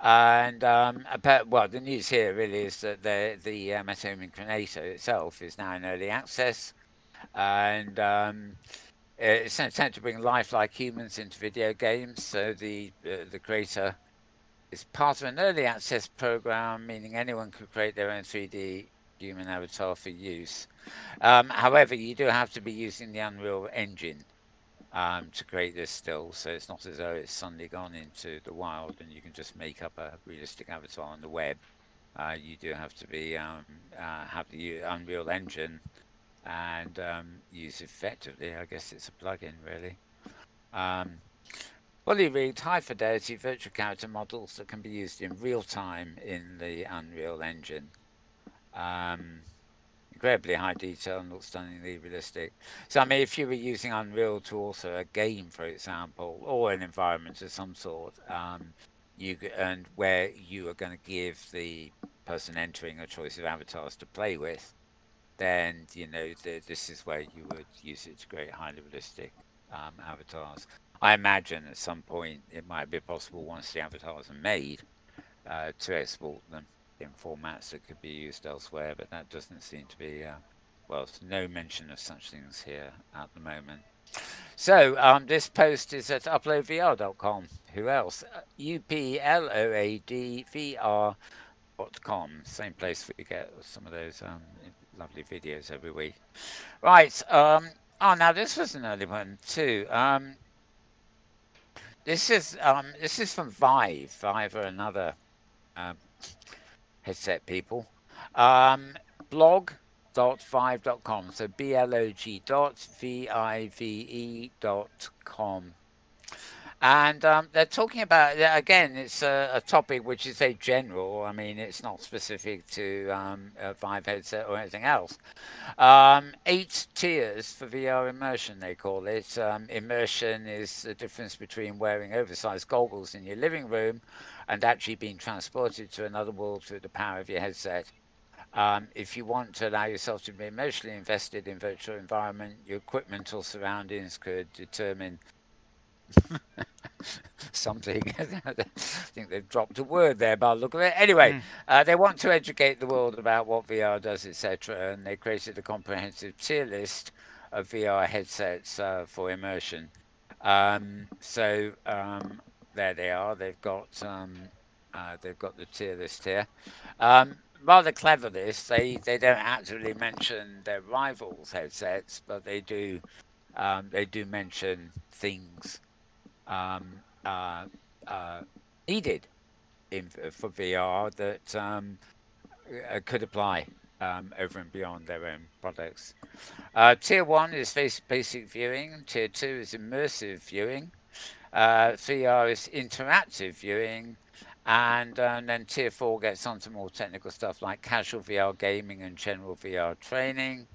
and well, the news here really is that the MetaHuman Creator itself is now in early access, and it's an attempt to bring lifelike humans into video games. So the creator is part of an early access program, meaning anyone can create their own 3D human avatar for use. However, you do have to be using the Unreal Engine to create this still, so it's not as though it's suddenly gone into the wild and you can just make up a realistic avatar on the web. You do have to be have the Unreal Engine and use effectively. I guess it's a plugin, really. Um, Fully rigged, high fidelity virtual character models that can be used in real time in the Unreal Engine. Um, incredibly high detail and looks stunningly realistic. So, I mean, if you were using Unreal to author a game, for example, or an environment of some sort, and where you are going to give the person entering a choice of avatars to play with, then this is where you would use it to create highly realistic avatars. I imagine at some point it might be possible once the avatars are made to export them in formats that could be used elsewhere, but that doesn't seem to be, well, there's no mention of such things here at the moment. So this post is at uploadvr.com. Who else? uploadvr.com. Same place we get some of those lovely videos every week. Right. Oh, now this was an early one too. This is from Vive. Vive are another uh, headset people. Um, blog.vive.com. So blog.vive.com. And they're talking about, again, it's a topic which is a general. I mean, it's not specific to a Vive headset or anything else. 8 tiers for VR immersion, they call it. Immersion is the difference between wearing oversized goggles in your living room and actually being transported to another world through the power of your headset. If you want to allow yourself to be emotionally invested in virtual environment, your equipment or surroundings could determine something. I think they've dropped a word there by the look of it. Anyway, Mm. they want to educate the world about what VR does, etc., and they created a comprehensive tier list of VR headsets for immersion. So there they are. They've got the tier list here. Rather clever this. They don't actually mention their rivals headsets, but they do mention things um, uh, uh, needed for VR that could apply over and beyond their own products. Tier 1 is basic viewing, Tier 2 is immersive viewing, VR is interactive viewing, and then Tier 4 gets onto more technical stuff like casual VR gaming and general VR training.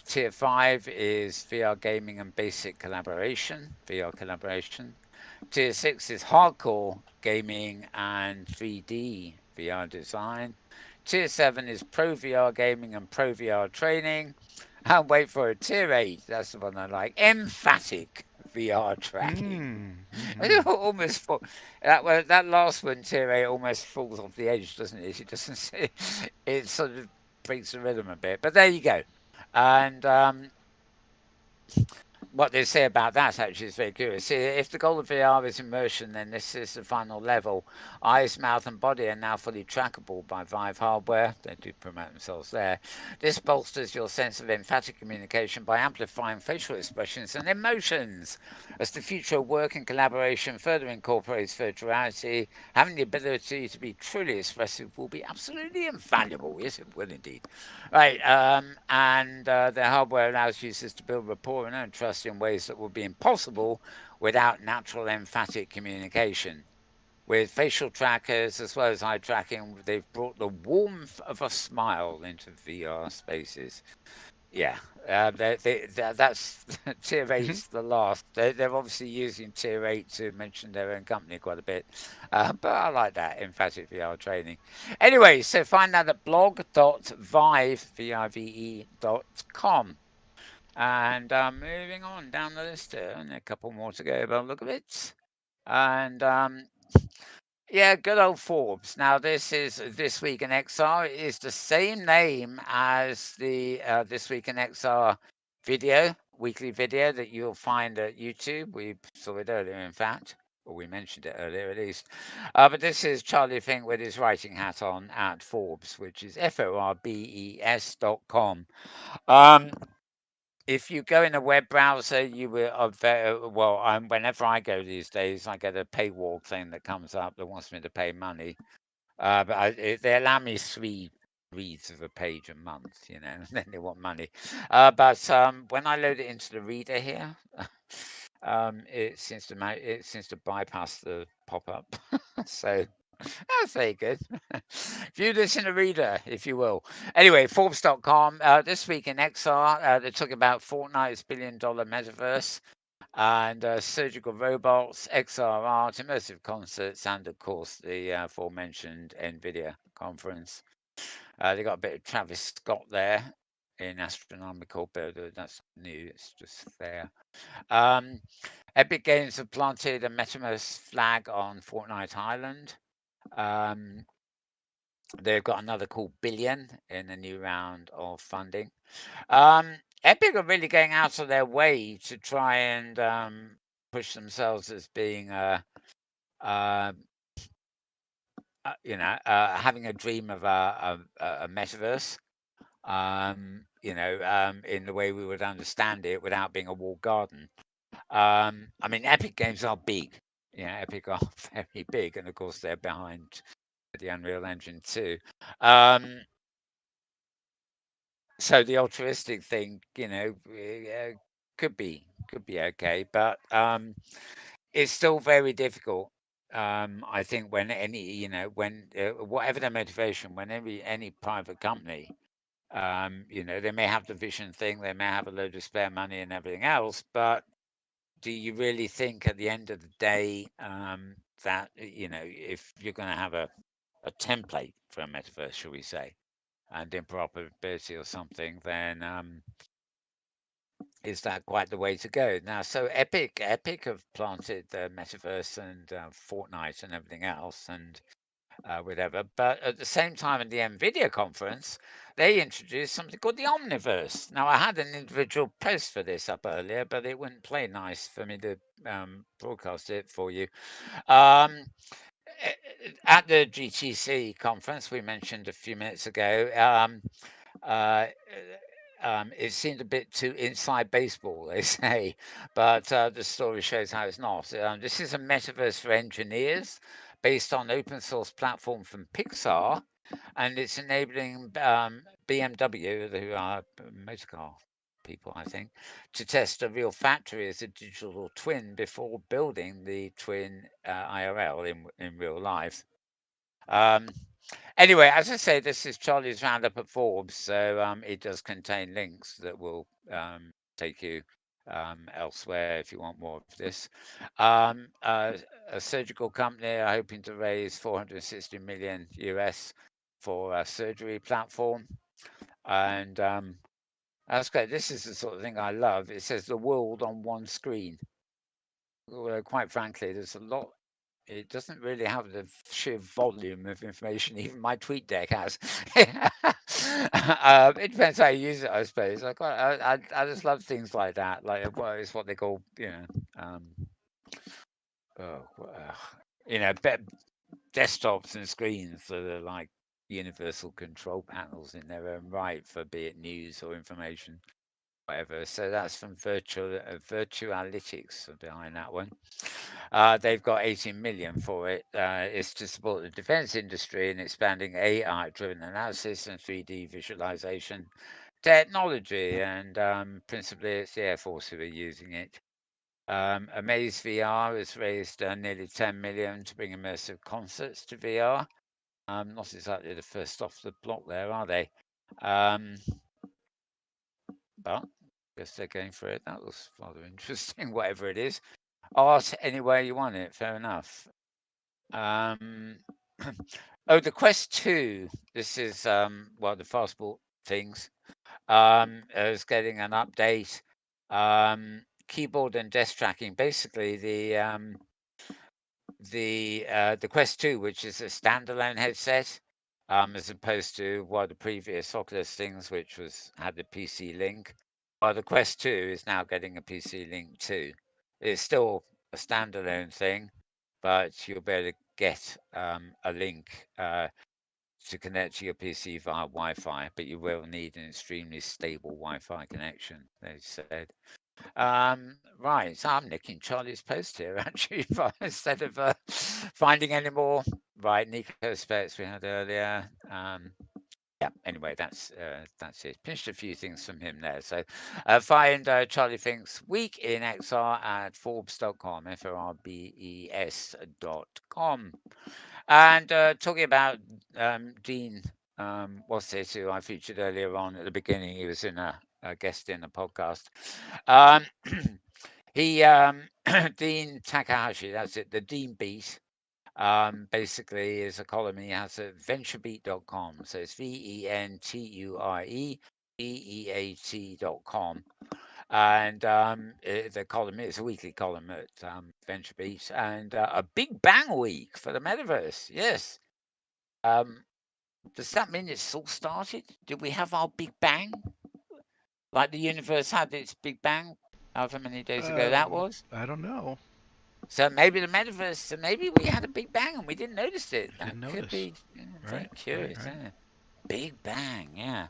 Tier 5 is VR gaming and basic collaboration, VR collaboration. Tier 6 is hardcore gaming and 3D VR design. Tier 7 is pro VR gaming and pro VR training. And wait for it, Tier 8, that's the one I like, emphatic VR tracking. Mm. It Mm-hmm. almost fall, that last one, Tier 8, almost falls off the edge, doesn't it? It doesn't. It sort of breaks the rhythm a bit. But there you go. And what they say about that actually is very curious. See, if the goal of VR is immersion, then this is the final level. Eyes, mouth, and body are now fully trackable by Vive hardware. They do promote themselves there. This bolsters your sense of emphatic communication by amplifying facial expressions and emotions. As the future of work and collaboration further incorporates virtuality, having the ability to be truly expressive will be absolutely invaluable. Yes, it will indeed. Right, and the hardware allows users to build rapport and earn trust in ways that would be impossible without natural emphatic communication. With facial trackers as well as eye tracking, they've brought the warmth of a smile into VR spaces. Yeah, that's tier Mm-hmm. eight's the last. They're obviously using tier 8 to mention their own company quite a bit, but I like that emphatic VR training. Anyway, so find that at blog.vive.com. And moving on down the list here, and a couple more to go by the look of it. And yeah, good old Forbes. Now, this is This Week in XR. It is the same name as the This Week in XR video, weekly video that you'll find at YouTube. We saw it earlier, in fact, or we mentioned it earlier at least. But this is Charlie Fink with his writing hat on at Forbes, which is forbes.com. Um, if you go in a web browser, you will well. Whenever I go these days, I get a paywall thing that comes up that wants me to pay money. They allow me 3 reads of a page a month, and then they want money. But when I load it into the reader here, it seems to bypass the pop up. So That's very good. View this in a reader, if you will. Anyway, Forbes.com. This week in XR, they're talking about Fortnite's $1 billion metaverse and surgical robots, XR art, immersive concerts, and of course the aforementioned NVIDIA conference. They got a bit of Travis Scott there in astronomical, but that's new. It's just there. Um, Epic Games have planted a Metaverse flag on Fortnite Island. Um, they've got another cool billion in a new round of funding. Epic are really going out of their way to try and push themselves as being uh, having a dream of a metaverse. In the way we would understand it without being a walled garden. I mean, Epic Games are big. Yeah, Epic are very big, and of course they're behind the Unreal Engine too. So the altruistic thing, could be okay, but it's still very difficult. I think when whatever their motivation, when any private company, they may have the vision thing, they may have a load of spare money and everything else, but do you really think at the end of the day that if you're going to have a template for a metaverse, shall we say, and interoperability or something, then is that quite the way to go? Now, so Epic have planted the metaverse and Fortnite and everything else, and whatever. But at the same time, at the NVIDIA conference, they introduced something called the Omniverse. Now, I had an individual post for this up earlier, but it wouldn't play nice for me to broadcast it for you. Um, at the GTC conference we mentioned a few minutes ago, uh, it seemed a bit too inside baseball, they say, but the story shows how it's not. This is a metaverse for engineers based on open source platform from Pixar, and it's enabling BMW, who are motor car people, I think, to test a real factory as a digital twin before building the twin IRL in real life. Anyway, as I say, this is Charlie's Roundup at Forbes, so it does contain links that will take you elsewhere if you want more of this. A surgical company are hoping to raise 460 million US for a surgery platform, and that's great. This is the sort of thing I love. It says the world on one screen. Well, quite frankly, there's a lot. It doesn't really have the sheer volume of information even my tweet deck has. It depends how you use it, I suppose. I just love things like that. Like it's what they call, oh, desktops and screens that are like universal control panels in their own right for be it news or information, whatever. So that's from Virtualytics behind that one. They've got 18 million for it. It's to support the defense industry in expanding AI-driven analysis and 3D visualization technology, and principally it's the Air Force who are using it. Amaze VR has raised nearly 10 million to bring immersive concerts to VR. Not exactly the first off the block there, are they? But I guess they're going for it. That was rather interesting, whatever it is. Art any way you want it, fair enough. Oh, the Quest 2. This is the passport things. Is getting an update. Keyboard and desk tracking. Basically, the Quest 2, which is a standalone headset, as opposed to the previous Oculus things, which had the PC link. Well, the Quest 2 is now getting a PC link too. It's still a standalone thing, but you'll be able to get a link to connect to your PC via Wi-Fi, but you will need an extremely stable Wi-Fi connection, they said. Right, so I'm nicking Charlie's post here, actually, instead of finding any more. Right, Nico specs we had earlier. Yeah, anyway, that's it. Pinched a few things from him there. So find Charlie Fink's Week in XR at Forbes.com, Forbes.com. And talking about Dean, what's it, who I featured earlier on at the beginning, he was in a guest in a podcast. Um, he, Dean Takahashi, that's it, the Dean Beat. Basically is a column he has at venturebeat.com. So it's venturebeat.com. And the column is a weekly column at VentureBeat, and a Big Bang week for the Metaverse. Yes. Um, does that mean it's all started? Did we have our Big Bang? Like the universe had its Big Bang, however many days ago that was? I don't know. So maybe the Metaverse, so maybe we had a Big Bang and we didn't notice it. That Didn't could notice. be very Right, right, curious. right. Yeah. Big Bang, yeah.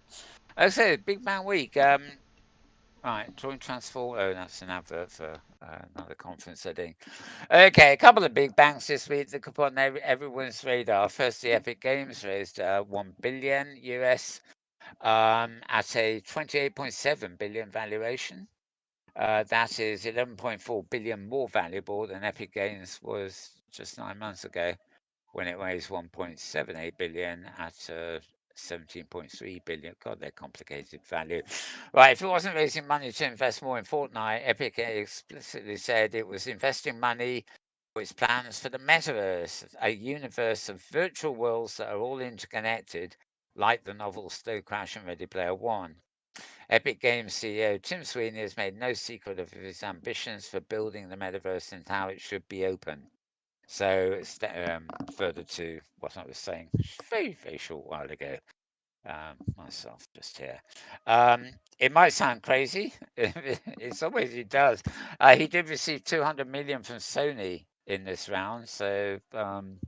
Like I said, Big Bang week. Right, Join Transform. Oh, that's an advert for another conference I think. Okay, a couple of big banks this week that could put on everyone's radar. First, the Epic Games raised 1 billion US at a 28.7 billion valuation. That is 11.4 billion more valuable than Epic Games was just 9 months ago, when it raised 1.78 billion at 17.3 billion. God, they're complicated value. Right, if it wasn't raising money to invest more in Fortnite, Epic explicitly said it was investing money for its plans for the Metaverse, a universe of virtual worlds that are all interconnected, like the novel Slow Crash and Ready Player One. Epic Games CEO Tim Sweeney has made no secret of his ambitions for building the Metaverse and how it should be open. So, further to what I was saying very, very short while ago, myself just here. It might sound crazy. It's always it does. He did receive 200 million from Sony in this round. So, and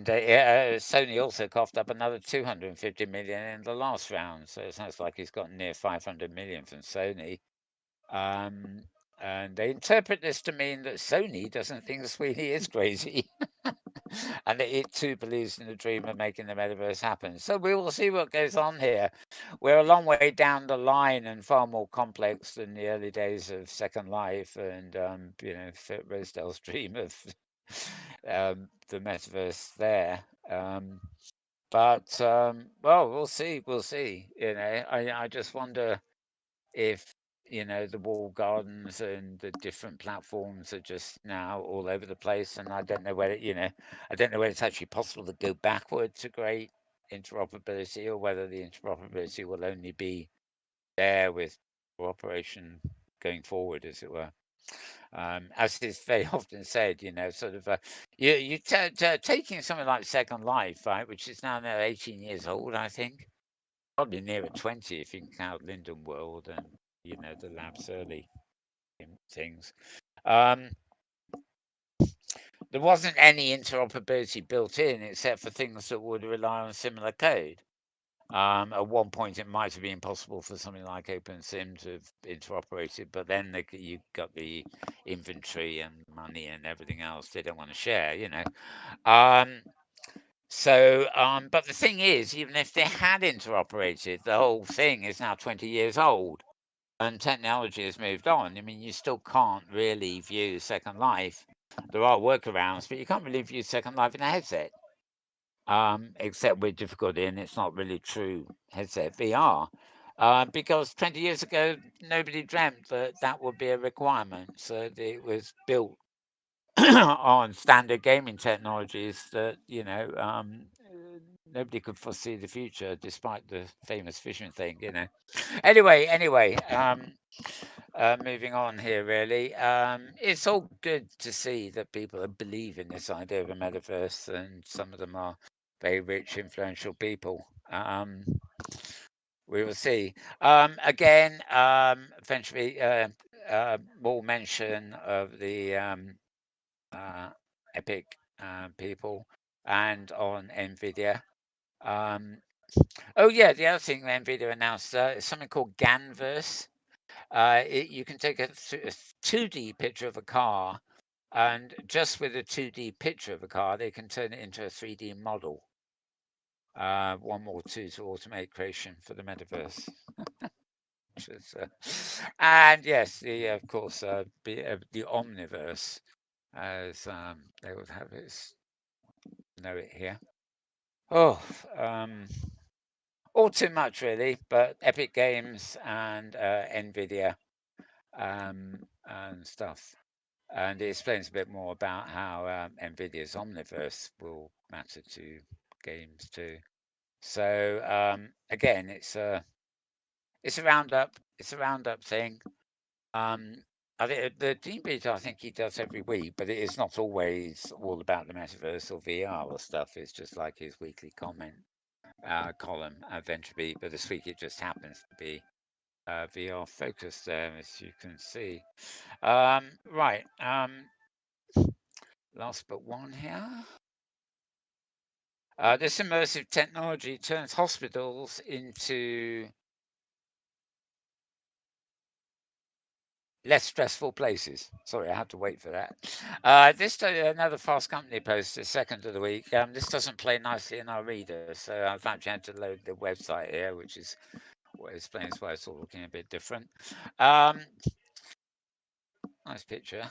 Sony also coughed up another 250 million in the last round. So it sounds like he's got near 500 million from Sony. Um, and they interpret this to mean that Sony doesn't think Sweeney is crazy. And that it too believes in the dream of making the metaverse happen. So we will see what goes on here. We're a long way down the line and far more complex than the early days of Second Life and Rosedale's dream of the metaverse there. Well, we'll see. We'll see. I just wonder if the wall gardens and the different platforms are just now all over the place, and I don't know whether I don't know whether it's actually possible to go backward to great interoperability, or whether the interoperability will only be there with cooperation going forward, as it were. As is very often said, sort of taking something like Second Life, right, which is now 18 years old, I think, probably nearer 20 if you can count Linden World and the lab's early things. Um, there wasn't any interoperability built in except for things that would rely on similar code. At one point, it might have been possible for something like OpenSim to have interoperated, but then you got the inventory and money and everything else they don't want to share, Um, but the thing is, even if they had interoperated, the whole thing is now 20 years old and technology has moved on. I mean, you still can't really view Second Life. There are workarounds, but you can't really view Second Life in a headset, except with difficulty, and it's not really true headset VR. Because 20 years ago, nobody dreamt that that would be a requirement. So it was built on standard gaming technologies that nobody could foresee the future, despite the famous vision thing. Anyway, moving on here. Really, it's all good to see that people believe in this idea of a metaverse, and some of them are very rich, influential people. We will see. Again, eventually, more mention of the uh, Epic people and on Nvidia. Um, oh yeah, the other thing that Nvidia announced is something called Ganverse. You can take a 2D picture of a car, and just with a 2D picture of a car, they can turn it into a 3D model. One more tool to automate creation for the metaverse. And yes, of course, the Omniverse, as they would have its know it here. Oh, all too much really, but Epic Games and Nvidia and stuff. And it explains a bit more about how Nvidia's Omniverse will matter to games too. So again, it's a roundup. It's a roundup thing. Um, I think the team beta I think he does every week, but it is not always all about the metaverse or VR or stuff. It's just like his weekly comment column, Adventure Beat. But this week it just happens to be VR focused there, as you can see. Right. Last but one here. This immersive technology turns hospitals into less stressful places. Sorry, I had to wait for that. Another Fast Company post, the second of the week. This doesn't play nicely in our reader, so I've actually had to load the website here, which is what explains why it's all looking a bit different. Nice picture.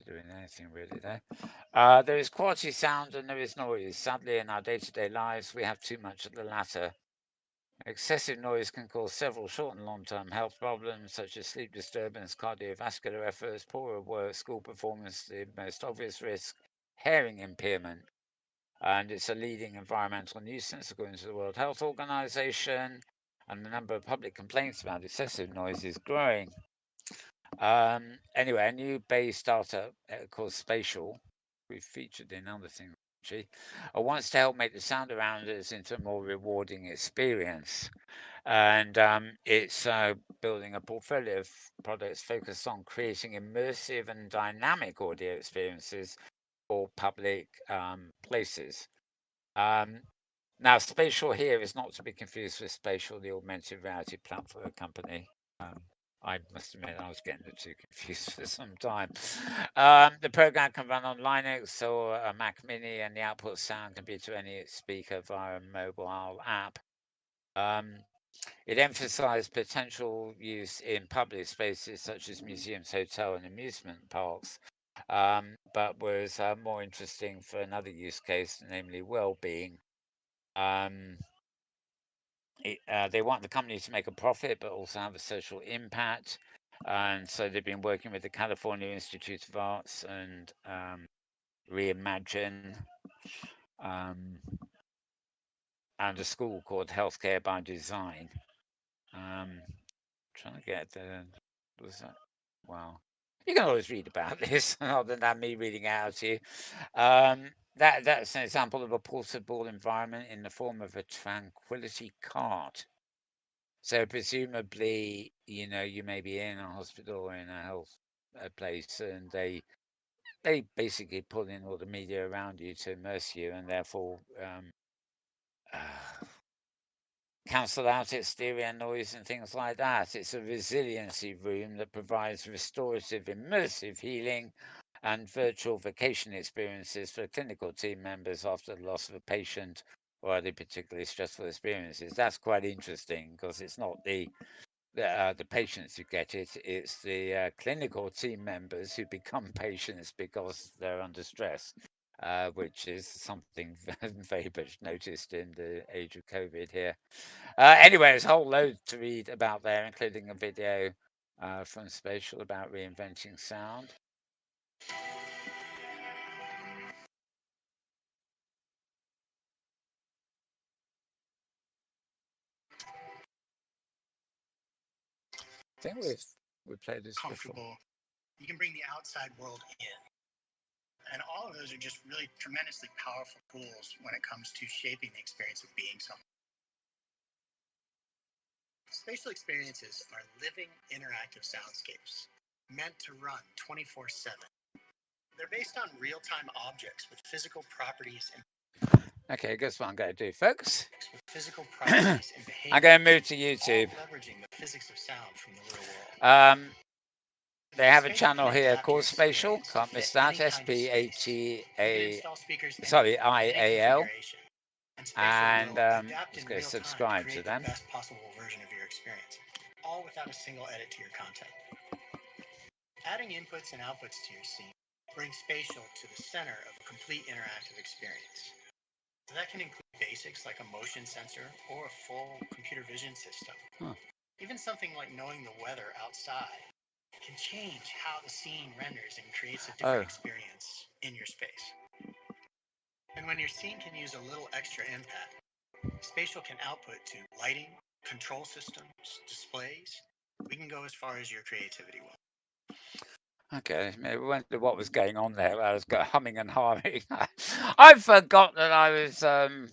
Doing anything really there. There is quality sound and there is noise. Sadly, in our day-to-day lives, we have too much of the latter. Excessive noise can cause several short and long-term health problems, such as sleep disturbance, cardiovascular efforts, poorer work, school performance, the most obvious risk, hearing impairment. And it's a leading environmental nuisance, according to the World Health Organization. And the number of public complaints about excessive noise is growing. Anyway, a new Bay startup called Spatial, we've featured in other things actually, wants to help make the sound around us into a more rewarding experience. And it's building a portfolio of products focused on creating immersive and dynamic audio experiences for public places. Now, Spatial here is not to be confused with Spatial, the augmented reality platform company. I must admit I was getting the two confused for some time. The program can run on Linux or a Mac Mini, and the output sound can be to any speaker via a mobile app. It emphasized potential use in public spaces such as museums, hotels, and amusement parks, but was more interesting for another use case, namely well-being. They want the company to make a profit, but also have a social impact. And so they've been working with the California Institute of Arts and Reimagine, um, and a school called Healthcare by Design. Trying to get the was that wow. You can always read about this, other than me reading out to you. That's an example of a portable environment in the form of a tranquility cart. So presumably, you may be in a hospital or in a health place, and they basically pull in all the media around you to immerse you, and therefore uh, cancel out exterior noise and things like that. It's a resiliency room that provides restorative, immersive healing and virtual vacation experiences for clinical team members after the loss of a patient or other particularly stressful experiences. That's quite interesting because it's not the patients who get it, it's the clinical team members who become patients because they're under stress, which is something very much noticed in the age of COVID here. Anyway, there's a whole load to read about there, including a video from Spatial about reinventing sound. I think we've played this comfortable. before. You can bring the outside world in. And all of those are just really tremendously powerful tools when it comes to shaping the experience of being something. Spatial experiences are living, interactive soundscapes meant to run 24/7. They're based on real-time objects with physical properties and Okay, guess what I'm going to do, folks? with physical properties and behavior. I'm going to move to YouTube. Leveraging the physics of sound from the real world. They have a channel here called Spatial. Can't miss that. SPATA. Sorry, IAL. And just go subscribe to them. Best possible version of your experience, all without a single edit to your content. Adding inputs and outputs to your scene bring spatial to the center of a complete interactive experience. So that can include basics like a motion sensor or a full computer vision system. Huh. Even something like knowing the weather outside can change how the scene renders and creates a different Oh, experience in your space. And when your scene can use a little extra impact, spatial can output to lighting, control systems, displays. We can go as far as your creativity will. okay. Maybe we wondered what was going on there. I was humming and hawing. I forgot that I'm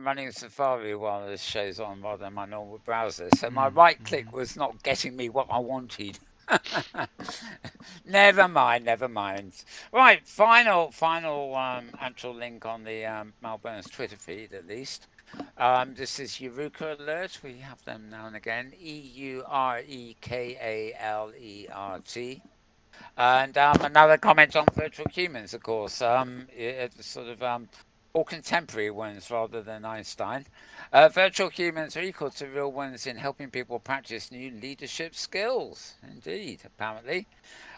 running Safari while this show's on rather than my normal browser. So my right click was not getting me what I wanted. Never mind, never mind. Right, final actual link on the Malburn's Twitter feed at least. This is Eureka Alert. We have them now and again. EUREKALERT. And another comment on virtual humans, of course. It's sort of all contemporary ones rather than Einstein. Virtual humans are equal to real ones in helping people practice new leadership skills. Indeed, apparently.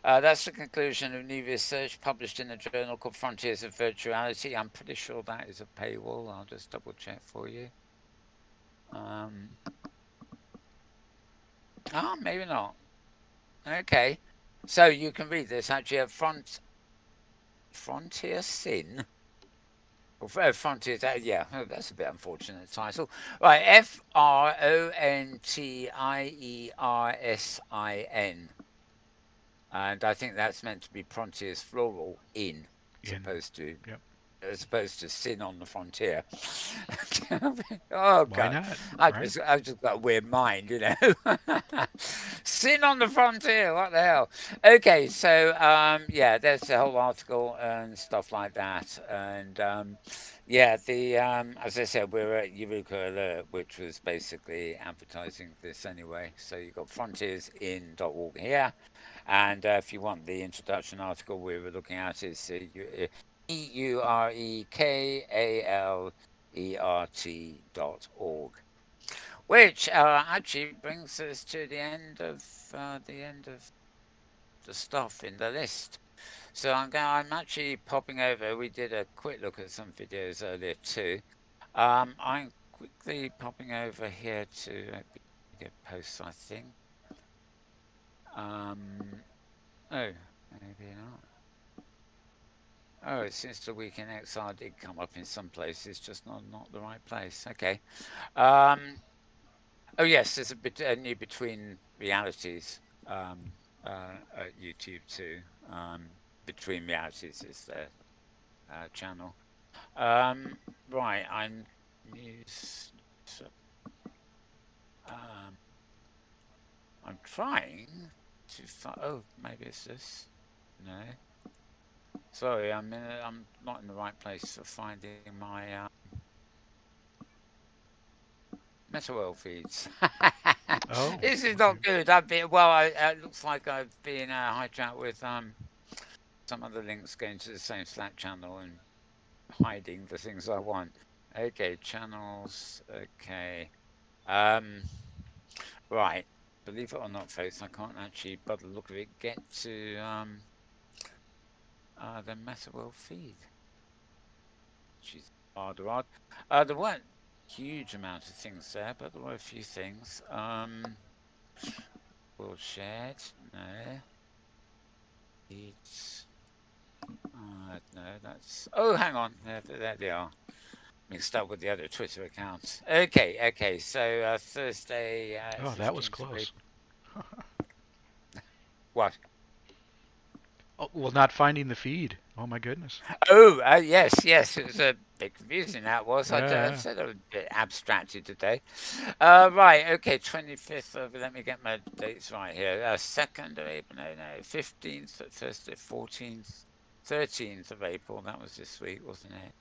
That's the conclusion of new research published in a journal called Frontiers of Virtuality. I'm pretty sure that is a paywall. I'll just double check for you. Maybe not. Okay. So you can read this actually at Frontier Sin. Or Frontiers, yeah, that's a bit unfortunate title. Right, FRONTIERSIN. And I think that's meant to be Frontiers plural in, Yep. as opposed to sin on the frontier. Oh Why god, not? I've Right? just got a weird mind, you know. Sin on the frontier, what the hell? Okay, so yeah, there's the whole article and stuff like that, and yeah, the as I said, we're at Eureka Alert, which was basically advertising this anyway. So you've got frontiersin.org here. And if you want the introduction article we were looking at, is EUREKALERT.org, which actually brings us to the end of the stuff in the list. So I'm actually popping over. We did a quick look at some videos earlier too. I'm quickly popping over here to a bigger post, I think. Oh, maybe not. Oh, it seems the Weekend XR did come up in some places, just not the right place. Okay. Um, oh yes, there's a bit new Between Realities at YouTube too. Between Realities is their channel. Right, I'm news. So, um, I'm trying to find. Oh, maybe it's this. No. Sorry, I'm not in the right place for finding my Metaworld feeds. Oh, This is okay. not good. I've been well. It looks like I've been hijacked with some other links going to the same Slack channel and hiding the things I want. Okay, channels. Okay. Um. Right. Believe it or not, folks, I can't actually, by the look of it, get to the Metaworld feed, which is rather odd. There weren't huge amount of things there, but there were a few things. World shared, no. It's no, that's. Oh, hang on, there they are. Mixed up with the other Twitter accounts. Okay. So Thursday, Oh, that was 15th of close. April. What? Oh, well, not finding the feed. Oh my goodness. Oh, yes. It was a bit confusing. That was. I Yeah. said I was a bit abstracted today. Right. Okay. 25th of. Let me get my dates right here. 2nd of April. No. 15th. Thursday. 14th. 13th of April. That was this week, wasn't it?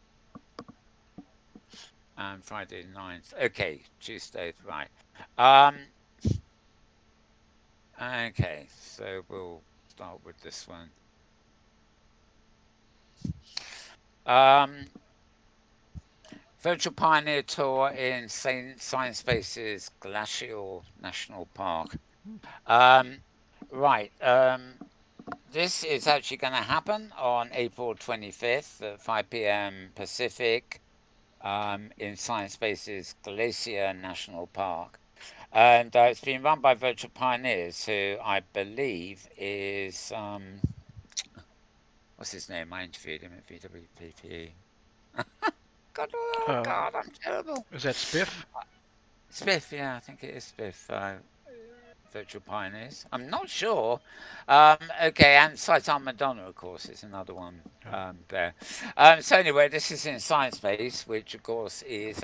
And Friday the 9th. Okay. Tuesday. Right. Um. Okay. So we'll start with this one. Um. Virtual Pioneer Tour in Science Space's Glacial National Park. Hmm. Um, right. This is actually going to happen on April 25th at 5 p.m. Pacific in Science Space's Glacier National Park. And it's been run by Virtual Pioneers, who I believe is, what's his name? I interviewed him at VWPP. God, oh Uh, God, I'm terrible. is that Spiff? Spiff, yeah, I think it is Spiff. Virtual Pioneers. I'm not sure. Okay, and Saitan Madonna, of course, is another one Oh. there. So anyway, this is in Science Space, which of course is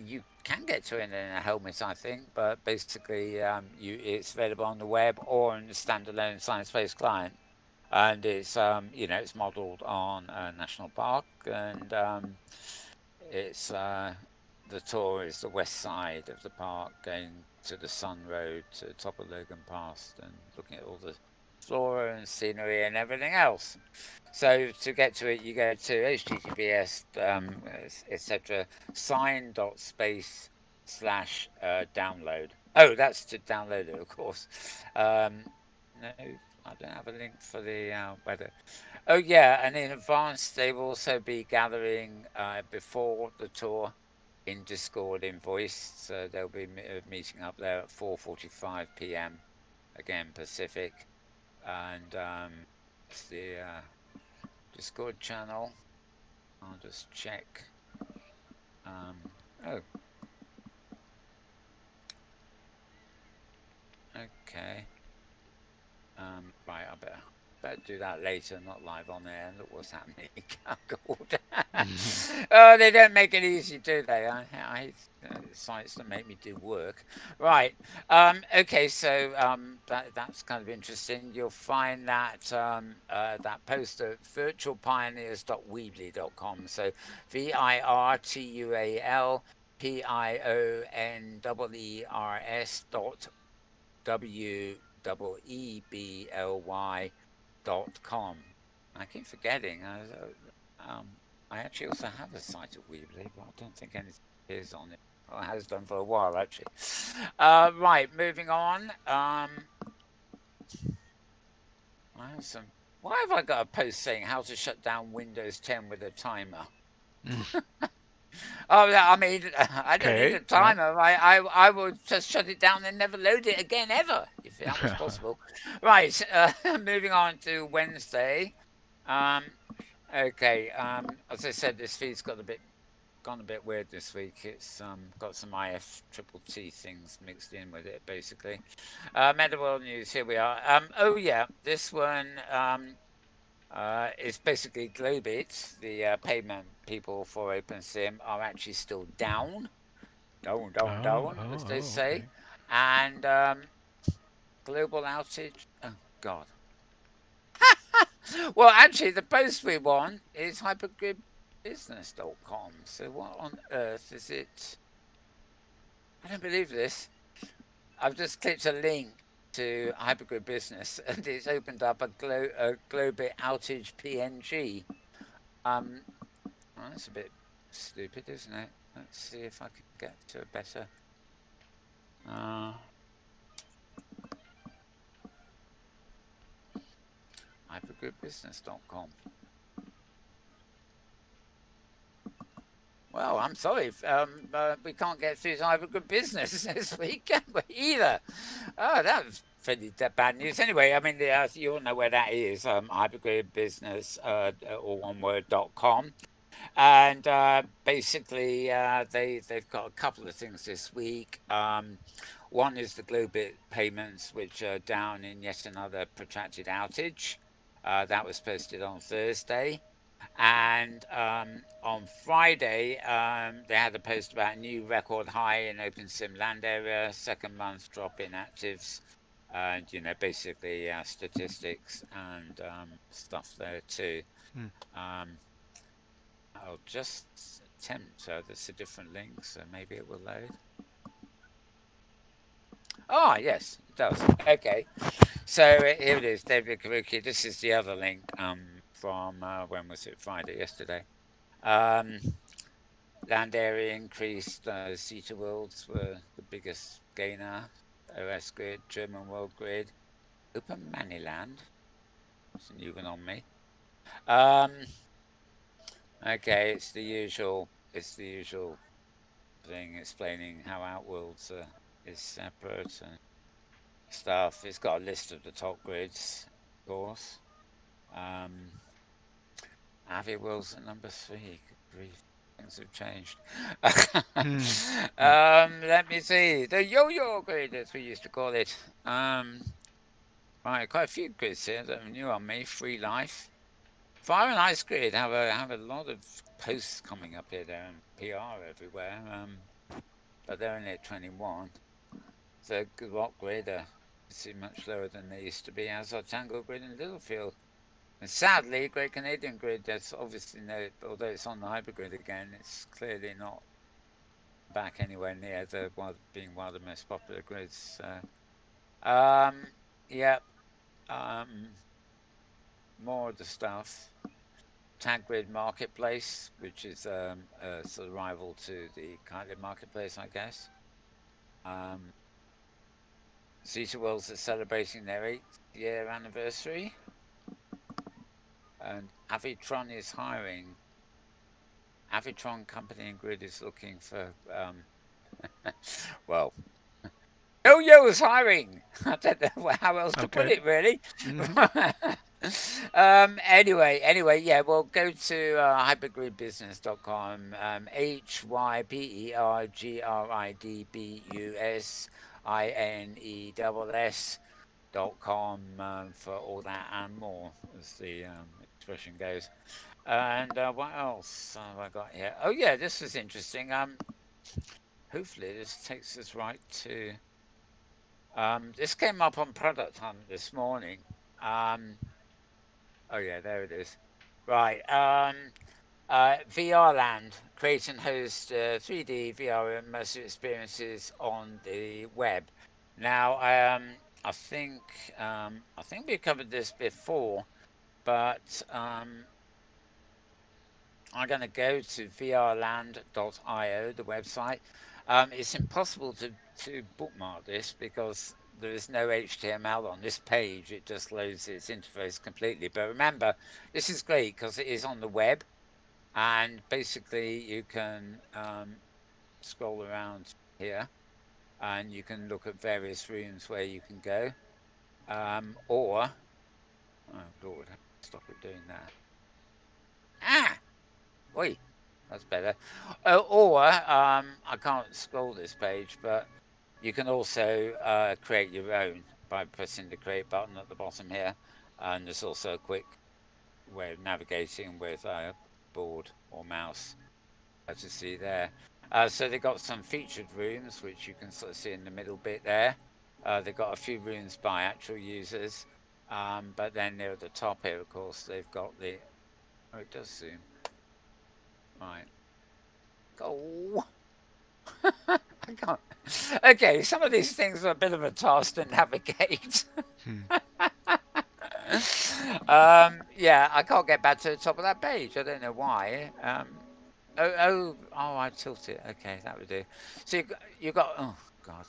you can get to it in a helmet, I think, but basically it's available on the web or in a standalone Science Space client, and it's it's modelled on a national park, and it's the tour is the west side of the park, going to the Sun Road to the top of Logan Pass and looking at all the flora and scenery and everything else. So to get to it, you go to https etc. sign.space slash download. Oh, that's to download it, of course. No, I don't have a link for the weather. Oh yeah, and in advance they will also be gathering before the tour in Discord in voice. So they'll be meeting up there at 4:45 p.m. again Pacific, and it's the Discord channel. I'll just check. Oh, okay. Right, I better do that later, not live on air. Look what's happening. God. Oh, they don't make it easy, do they? I hate sites that make me do work. Right. Okay. So that's kind of interesting. You'll find that that post at virtualpioneers.weebly.com. So virtualpioneers .weebly.com. I keep forgetting. I actually also have a site at Weebly, but I don't think anything is on it. Well, it has done for a while, actually. Right, moving on. I have some. Why have I got a post saying how to shut down Windows 10 with a timer? Oh, I mean, I don't need a Okay. Yeah. timer. I would just shut it down and never load it again ever, if that was possible. Right, moving on to Wednesday. Um, okay, as I said, this feed's gone a bit weird this week. It's got some IF triple T things mixed in with it, basically. Metaworld News, here we are. Oh yeah, this one it's basically Globit, the payment people for OpenSim are actually still down, as they say. Okay. And global outage, oh God. Well, actually, the post we want is hypergridbusiness.com. So what on earth is it? I don't believe this. I've just clicked a link to Hypergrid Business and it's opened up a Globit outage PNG. Um, Well, that's a bit stupid, isn't it? Let's see if I can get to a better. Uh, hypergroupbusiness.com. Well, I'm sorry, we can't get through to Hypergroup Business this week, can we, either? Oh, that was pretty bad news. Anyway, I mean, you all know where that is, Hypergroup Business, all one word.com. And basically, they've got a couple of things this week. One is the Globit payments, which are down in yet another protracted outage. That was posted on Thursday. And on Friday, they had a post about a new record high in OpenSim land area, second month drop in actives, and basically statistics and stuff there too. Um, I'll just attempt. There's a different link, so maybe it will load. Ah, yes, it does. Okay, so here it is, David Karuki. This is the other link from when was it? Friday, yesterday. Um, land area increased. Zeta Worlds were the biggest gainer. OS Grid, German World Grid. Open Maniland. It's a new one on me. Um, okay, it's the usual. It's the usual thing explaining how Outworlds is separate and stuff. It's got a list of the top grids, of course. Um, Avi World's at number 3. Good grief, things have changed. Hmm. Hmm. Let me see. The yo-yo grid, as we used to call it. Right, quite a few grids here that are new on me. Free Life. Fire and Ice Grid have a lot of posts coming up here there and PR everywhere. But they're only at 21. So Good Rock Grid seem much lower than they used to be, as are Tango Grid and Littlefield. And sadly, Great Canadian Grid, that's obviously no, although it's on the hypergrid again, it's clearly not back anywhere near being one of the most popular grids. So, yeah, um, more of the stuff. Tag Grid Marketplace, which is a sort of rival to the Kindle Marketplace, I guess. Um, Zeta Worlds are celebrating their 8th-year anniversary, and Avitron is hiring. Avitron Company and Grid is looking for, well, Yo-Yo is hiring. I don't know how else to put Okay. it, really. Hmm. Anyway, yeah, well, go to hypergridbusiness.com, hypergridbussiness.com for all that and more, as the expression goes. And what else have I got here? Oh, yeah, this was interesting. Hopefully, this takes us right to. This came up on Product Hunt this morning. Um, oh yeah, there it is. Right. VR Land, create and host 3D VR immersive experiences on the web. Now, I think we covered this before, but I'm going to go to vrland.io, the website. It's impossible to bookmark this because there is no HTML on this page. It just loads its interface completely. But remember, this is great because it is on the web, and basically you can scroll around here and you can look at various rooms where you can go. Or, oh Lord, stop it doing that. Ah, oi. That's better. Or I can't scroll this page, but you can also create your own by pressing the create button at the bottom here. And there's also a quick way of navigating with a board or mouse, as you see there. So they've got some featured rooms, which you can sort of see in the middle bit there. They've got a few rooms by actual users. But then near the top here, of course, they've got the. Oh, it does zoom. Right. Go. I can't. Okay, some of these things are a bit of a task to navigate. Hmm. Yeah, I can't get back to the top of that page. I don't know why. I tilted it. Okay, that would do. So you got. Oh God,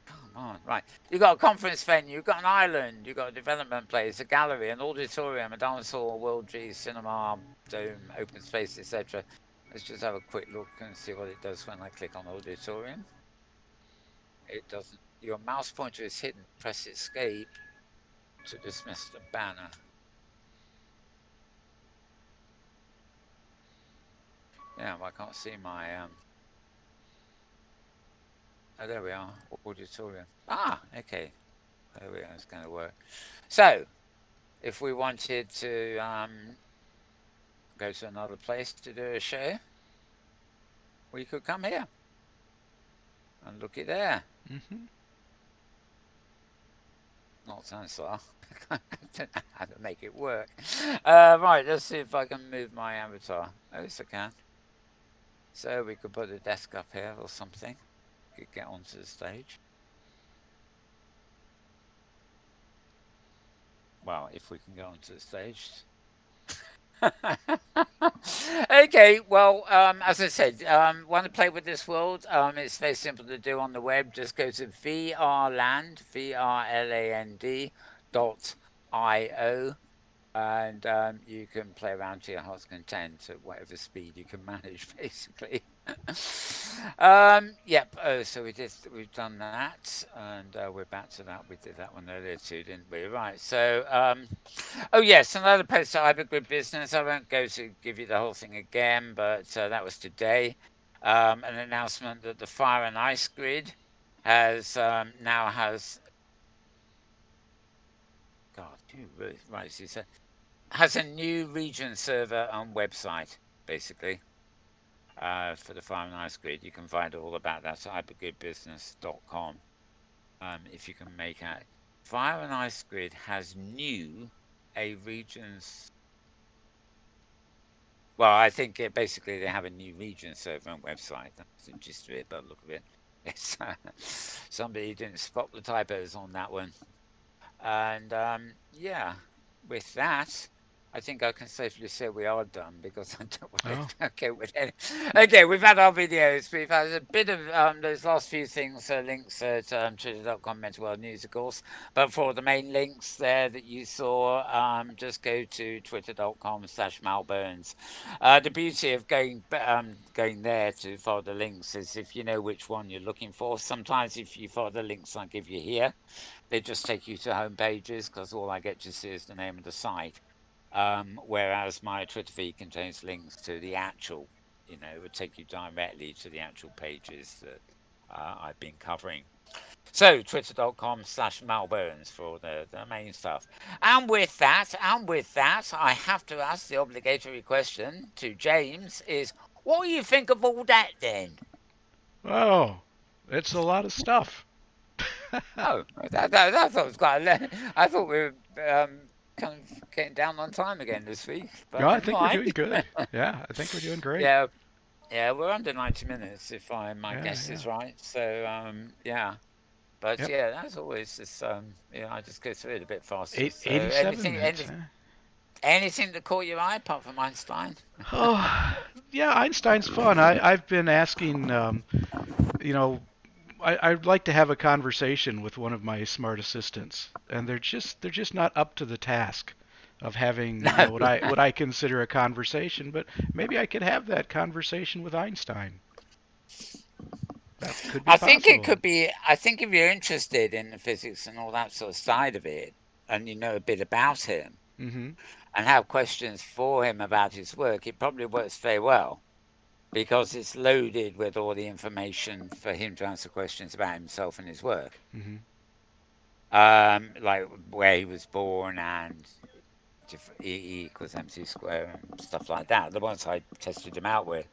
come on. Right, you got a conference venue. You got an island. You got a development place, a gallery, an auditorium, a dance hall, World G, cinema, dome, open space, etc. Let's just have a quick look and see what it does when I click on auditorium. It doesn't. Your mouse pointer is hidden. Press escape to dismiss the banner. Yeah, well, I can't see my. Oh, there we are. Auditorium. Ah, okay. There we are. It's going to work. So, if we wanted to go to another place to do a show, we could come here and look it there. Hmm. Not Sansar. I don't know how to make it work. Right, let's see if I can move my avatar. Oh, yes, I can. So we could put a desk up here or something. Could get onto the stage. Well, if we can get onto the stage. Okay, well, as I said, want to play with this world? It's very simple to do on the web. Just go to vrland, vrland immersive.io, and you can play around to your heart's content at whatever speed you can manage, basically. Yep. So we've done that, and we're back to that. We did that one earlier too, didn't we? Right. So, oh yes, another post to Hypergrid Business. I won't go to give you the whole thing again, but that was today. An announcement that the Fire and Ice Grid now has God, right, has a new region server and website, basically, for the Fire and Ice Grid. You can find all about that at hypergridbusiness.com. If you can make out. Fire and Ice Grid has a regions. Well, I think basically they have a new region server and website. That's the gist of it, by the look of it. It's, somebody didn't spot the typos on that one. And yeah, with that, I think I can safely say we are done because I don't want Oh, to go with any. Okay, we've had our videos. We've had a bit of those last few things, links at twitter.com, Metaworld News, of course. But for the main links there that you saw, just go to twitter.com/malburns. The beauty of going there to follow the links is if you know which one you're looking for. Sometimes if you follow the links I give you here, they just take you to home pages because all I get to see is the name of the site. Whereas my Twitter feed contains links to the actual, it would take you directly to the actual pages that I've been covering. So twitter.com/malbones for the main stuff. And with that, I have to ask the obligatory question to James is, what do you think of all that then? oh, it's a lot of stuff. Oh, that thought was quite. I thought we were kind of getting down on time again this week, No, but I never think we're mind. doing good. Yeah, I think we're doing great. Yeah, yeah, we're under 90 minutes if my Yeah, guess yeah. is right. So yeah, but Yep. yeah, as always, it's I just go through it a bit faster. Eight, So 87 minutes, huh? anything that caught your eye apart from Einstein? Oh, yeah, Einstein's fun. I've been asking, you know, I'd like to have a conversation with one of my smart assistants, and they're just not up to the task of having, No, what I consider a conversation, but maybe I could have that conversation with Einstein. That could be I think it possible. could be. I think if you're interested in the physics and all that sort of side of it, and you know a bit about him, Hmm. and have questions for him about his work, it probably works very well because it's loaded with all the information for him to answer questions about himself and his work, Hmm. like where he was born and E equals MC square and stuff like that. The ones I tested him out with.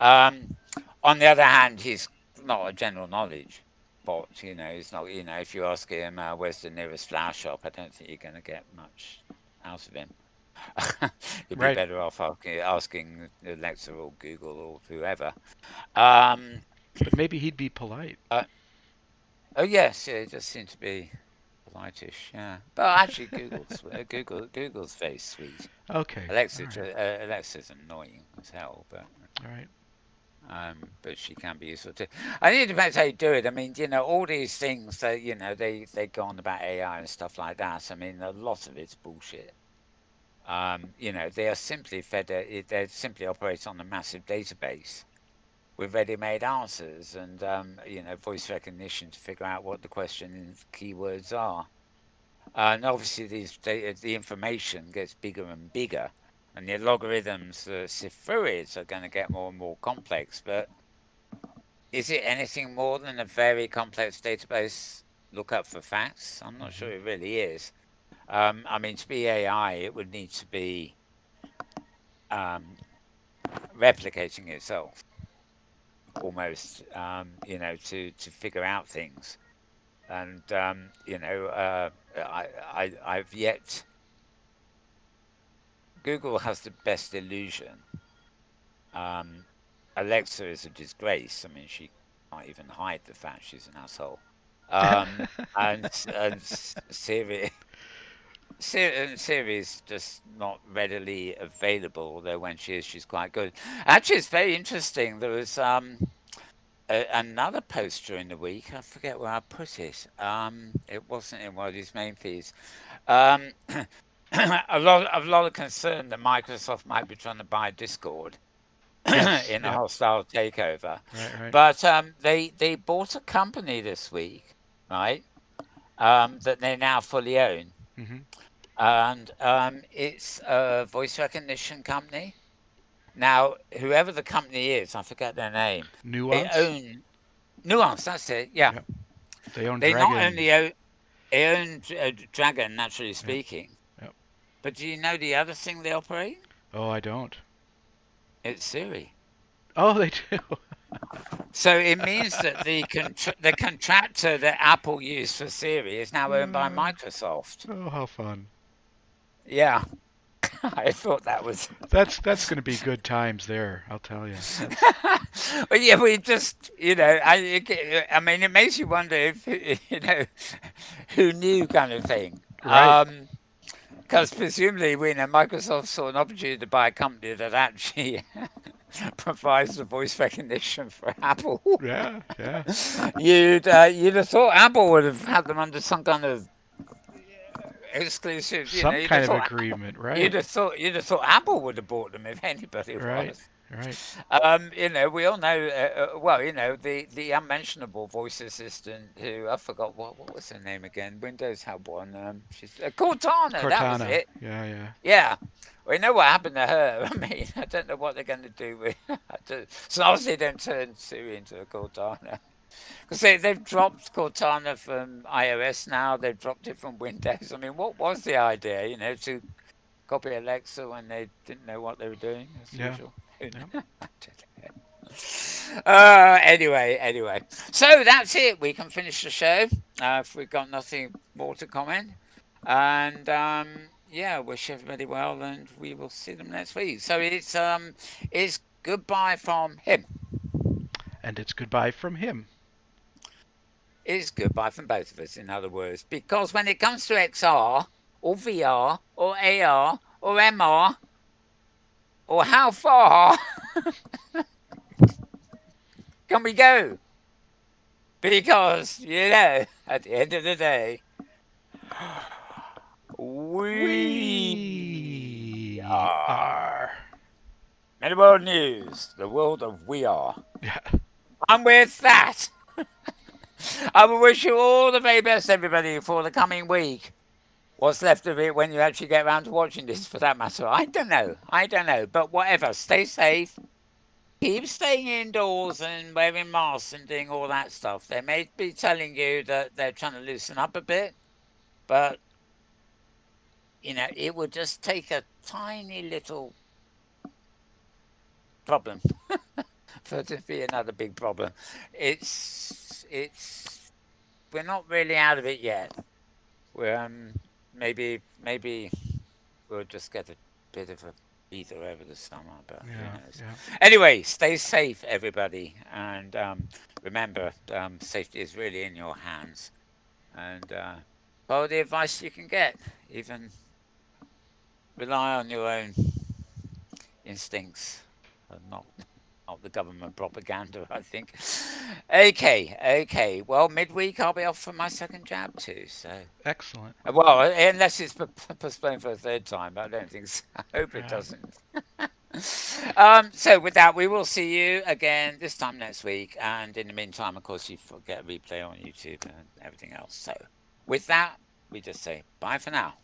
Um, on the other hand, he's not a general knowledge bot. He's not. If you ask him where's the nearest flower shop, I don't think you're going to get much out of him. You'd be Right. better off asking Alexa or Google or whoever. Um, But maybe he'd be polite. uh, oh yes, yeah, it just seems to be politish. Yeah, but actually, Google's very sweet. Okay. All right. Alexa's annoying as hell, All right. but she can be useful too. I think it depends how you do it. I mean, all these things that they go on about AI and stuff like that. I mean, a lot of it's bullshit. They are simply they simply operate on a massive database with ready-made answers and voice recognition to figure out what the question keywords are. And obviously, the information gets bigger and bigger, and the algorithms that sift through it are going to get more and more complex. But is it anything more than a very complex database lookup for facts? I'm not Hmm. sure it really is. I mean, to be AI, it would need to be um, replicating itself almost, to figure out things. And I've yet. Google has the best illusion. Um, Alexa is a disgrace. I mean, she can't even hide the fact she's an asshole. And Siri, Siri is just not readily available. Although when she is, she's quite good. Actually, it's very interesting. There was another post during the week. I forget where I put it. It wasn't in one of these main feeds. Um, a lot of concern that Microsoft might be trying to buy Discord Yes. in a Yep. hostile takeover. Right. Right. But they bought a company this week, right? That they now fully own, Hmm. and it's a voice recognition company. Now, whoever the company is, I forget their name. They Nuance. own Nuance. That's it. Yeah, Yep. They own they not Dragon. only own they own Dragon, naturally Yep. speaking, Yep. but do you know the other thing they operate? Oh, I don't. It's Siri. Oh, they do. So it means that the contractor that Apple used for Siri is now owned by Uh, Microsoft. oh, how fun. Yeah, I thought that was. That's going to be good times there. I'll tell you. That's Well, yeah, we just, I mean, it makes you wonder if, who knew kind of thing. right. Because presumably, Microsoft saw an opportunity to buy a company that actually provides the voice recognition for Apple. Yeah. Yeah. You'd have thought Apple would have had them under some kind of exclusive. Some kind of agreement. Right. You'd have thought Apple would have bought them if anybody Right. was. Right. We all know. Well, the unmentionable voice assistant who I forgot what was her name again. Windows had one. She's Cortana. That was Cortana. it. Yeah. Yeah. Yeah. We know what happened to her. I mean, I don't know what they're going to do with. So obviously, they don't turn Siri into a Cortana. Because they've dropped Cortana from iOS now. They've dropped it from Windows. I mean, what was the idea? To copy Alexa when they didn't know what they were doing, as Yeah. usual. Yep. Anyway. So that's it. We can finish the show if we've got nothing more to comment. And yeah, wish everybody well, and we will see them next week. So it's goodbye from him. And it's goodbye from him. It's goodbye from both of us, in other words, because when it comes to XR or VR or AR or MR or how far can we go? Because, at the end of the day, we We are. are. Metaworld News, the world of we are. Yeah. And with that, I will wish you all the very best, everybody, for the coming week. What's left of it when you actually get around to watching this, for that matter? I don't know. But whatever. Stay safe. Keep staying indoors and wearing masks and doing all that stuff. They may be telling you that they're trying to loosen up a bit, but it would just take a tiny little problem for it to be another big problem. It's we're not really out of it yet. We're maybe we'll just get a bit of a breather over the summer, but who Yeah. knows? Yeah. Anyway, stay safe, everybody, and remember, safety is really in your hands. And follow the advice you can get. Even rely on your own instincts, and not the government propaganda, I think. Okay. Well, midweek I'll be off for my second jab too. So, Excellent. well, unless it's postponed for a third time, but I don't think so. I hope it Yeah. doesn't. So with that, we will see you again this time next week, and in the meantime, of course, you get a replay on YouTube and everything else. So with that, we just say bye for now.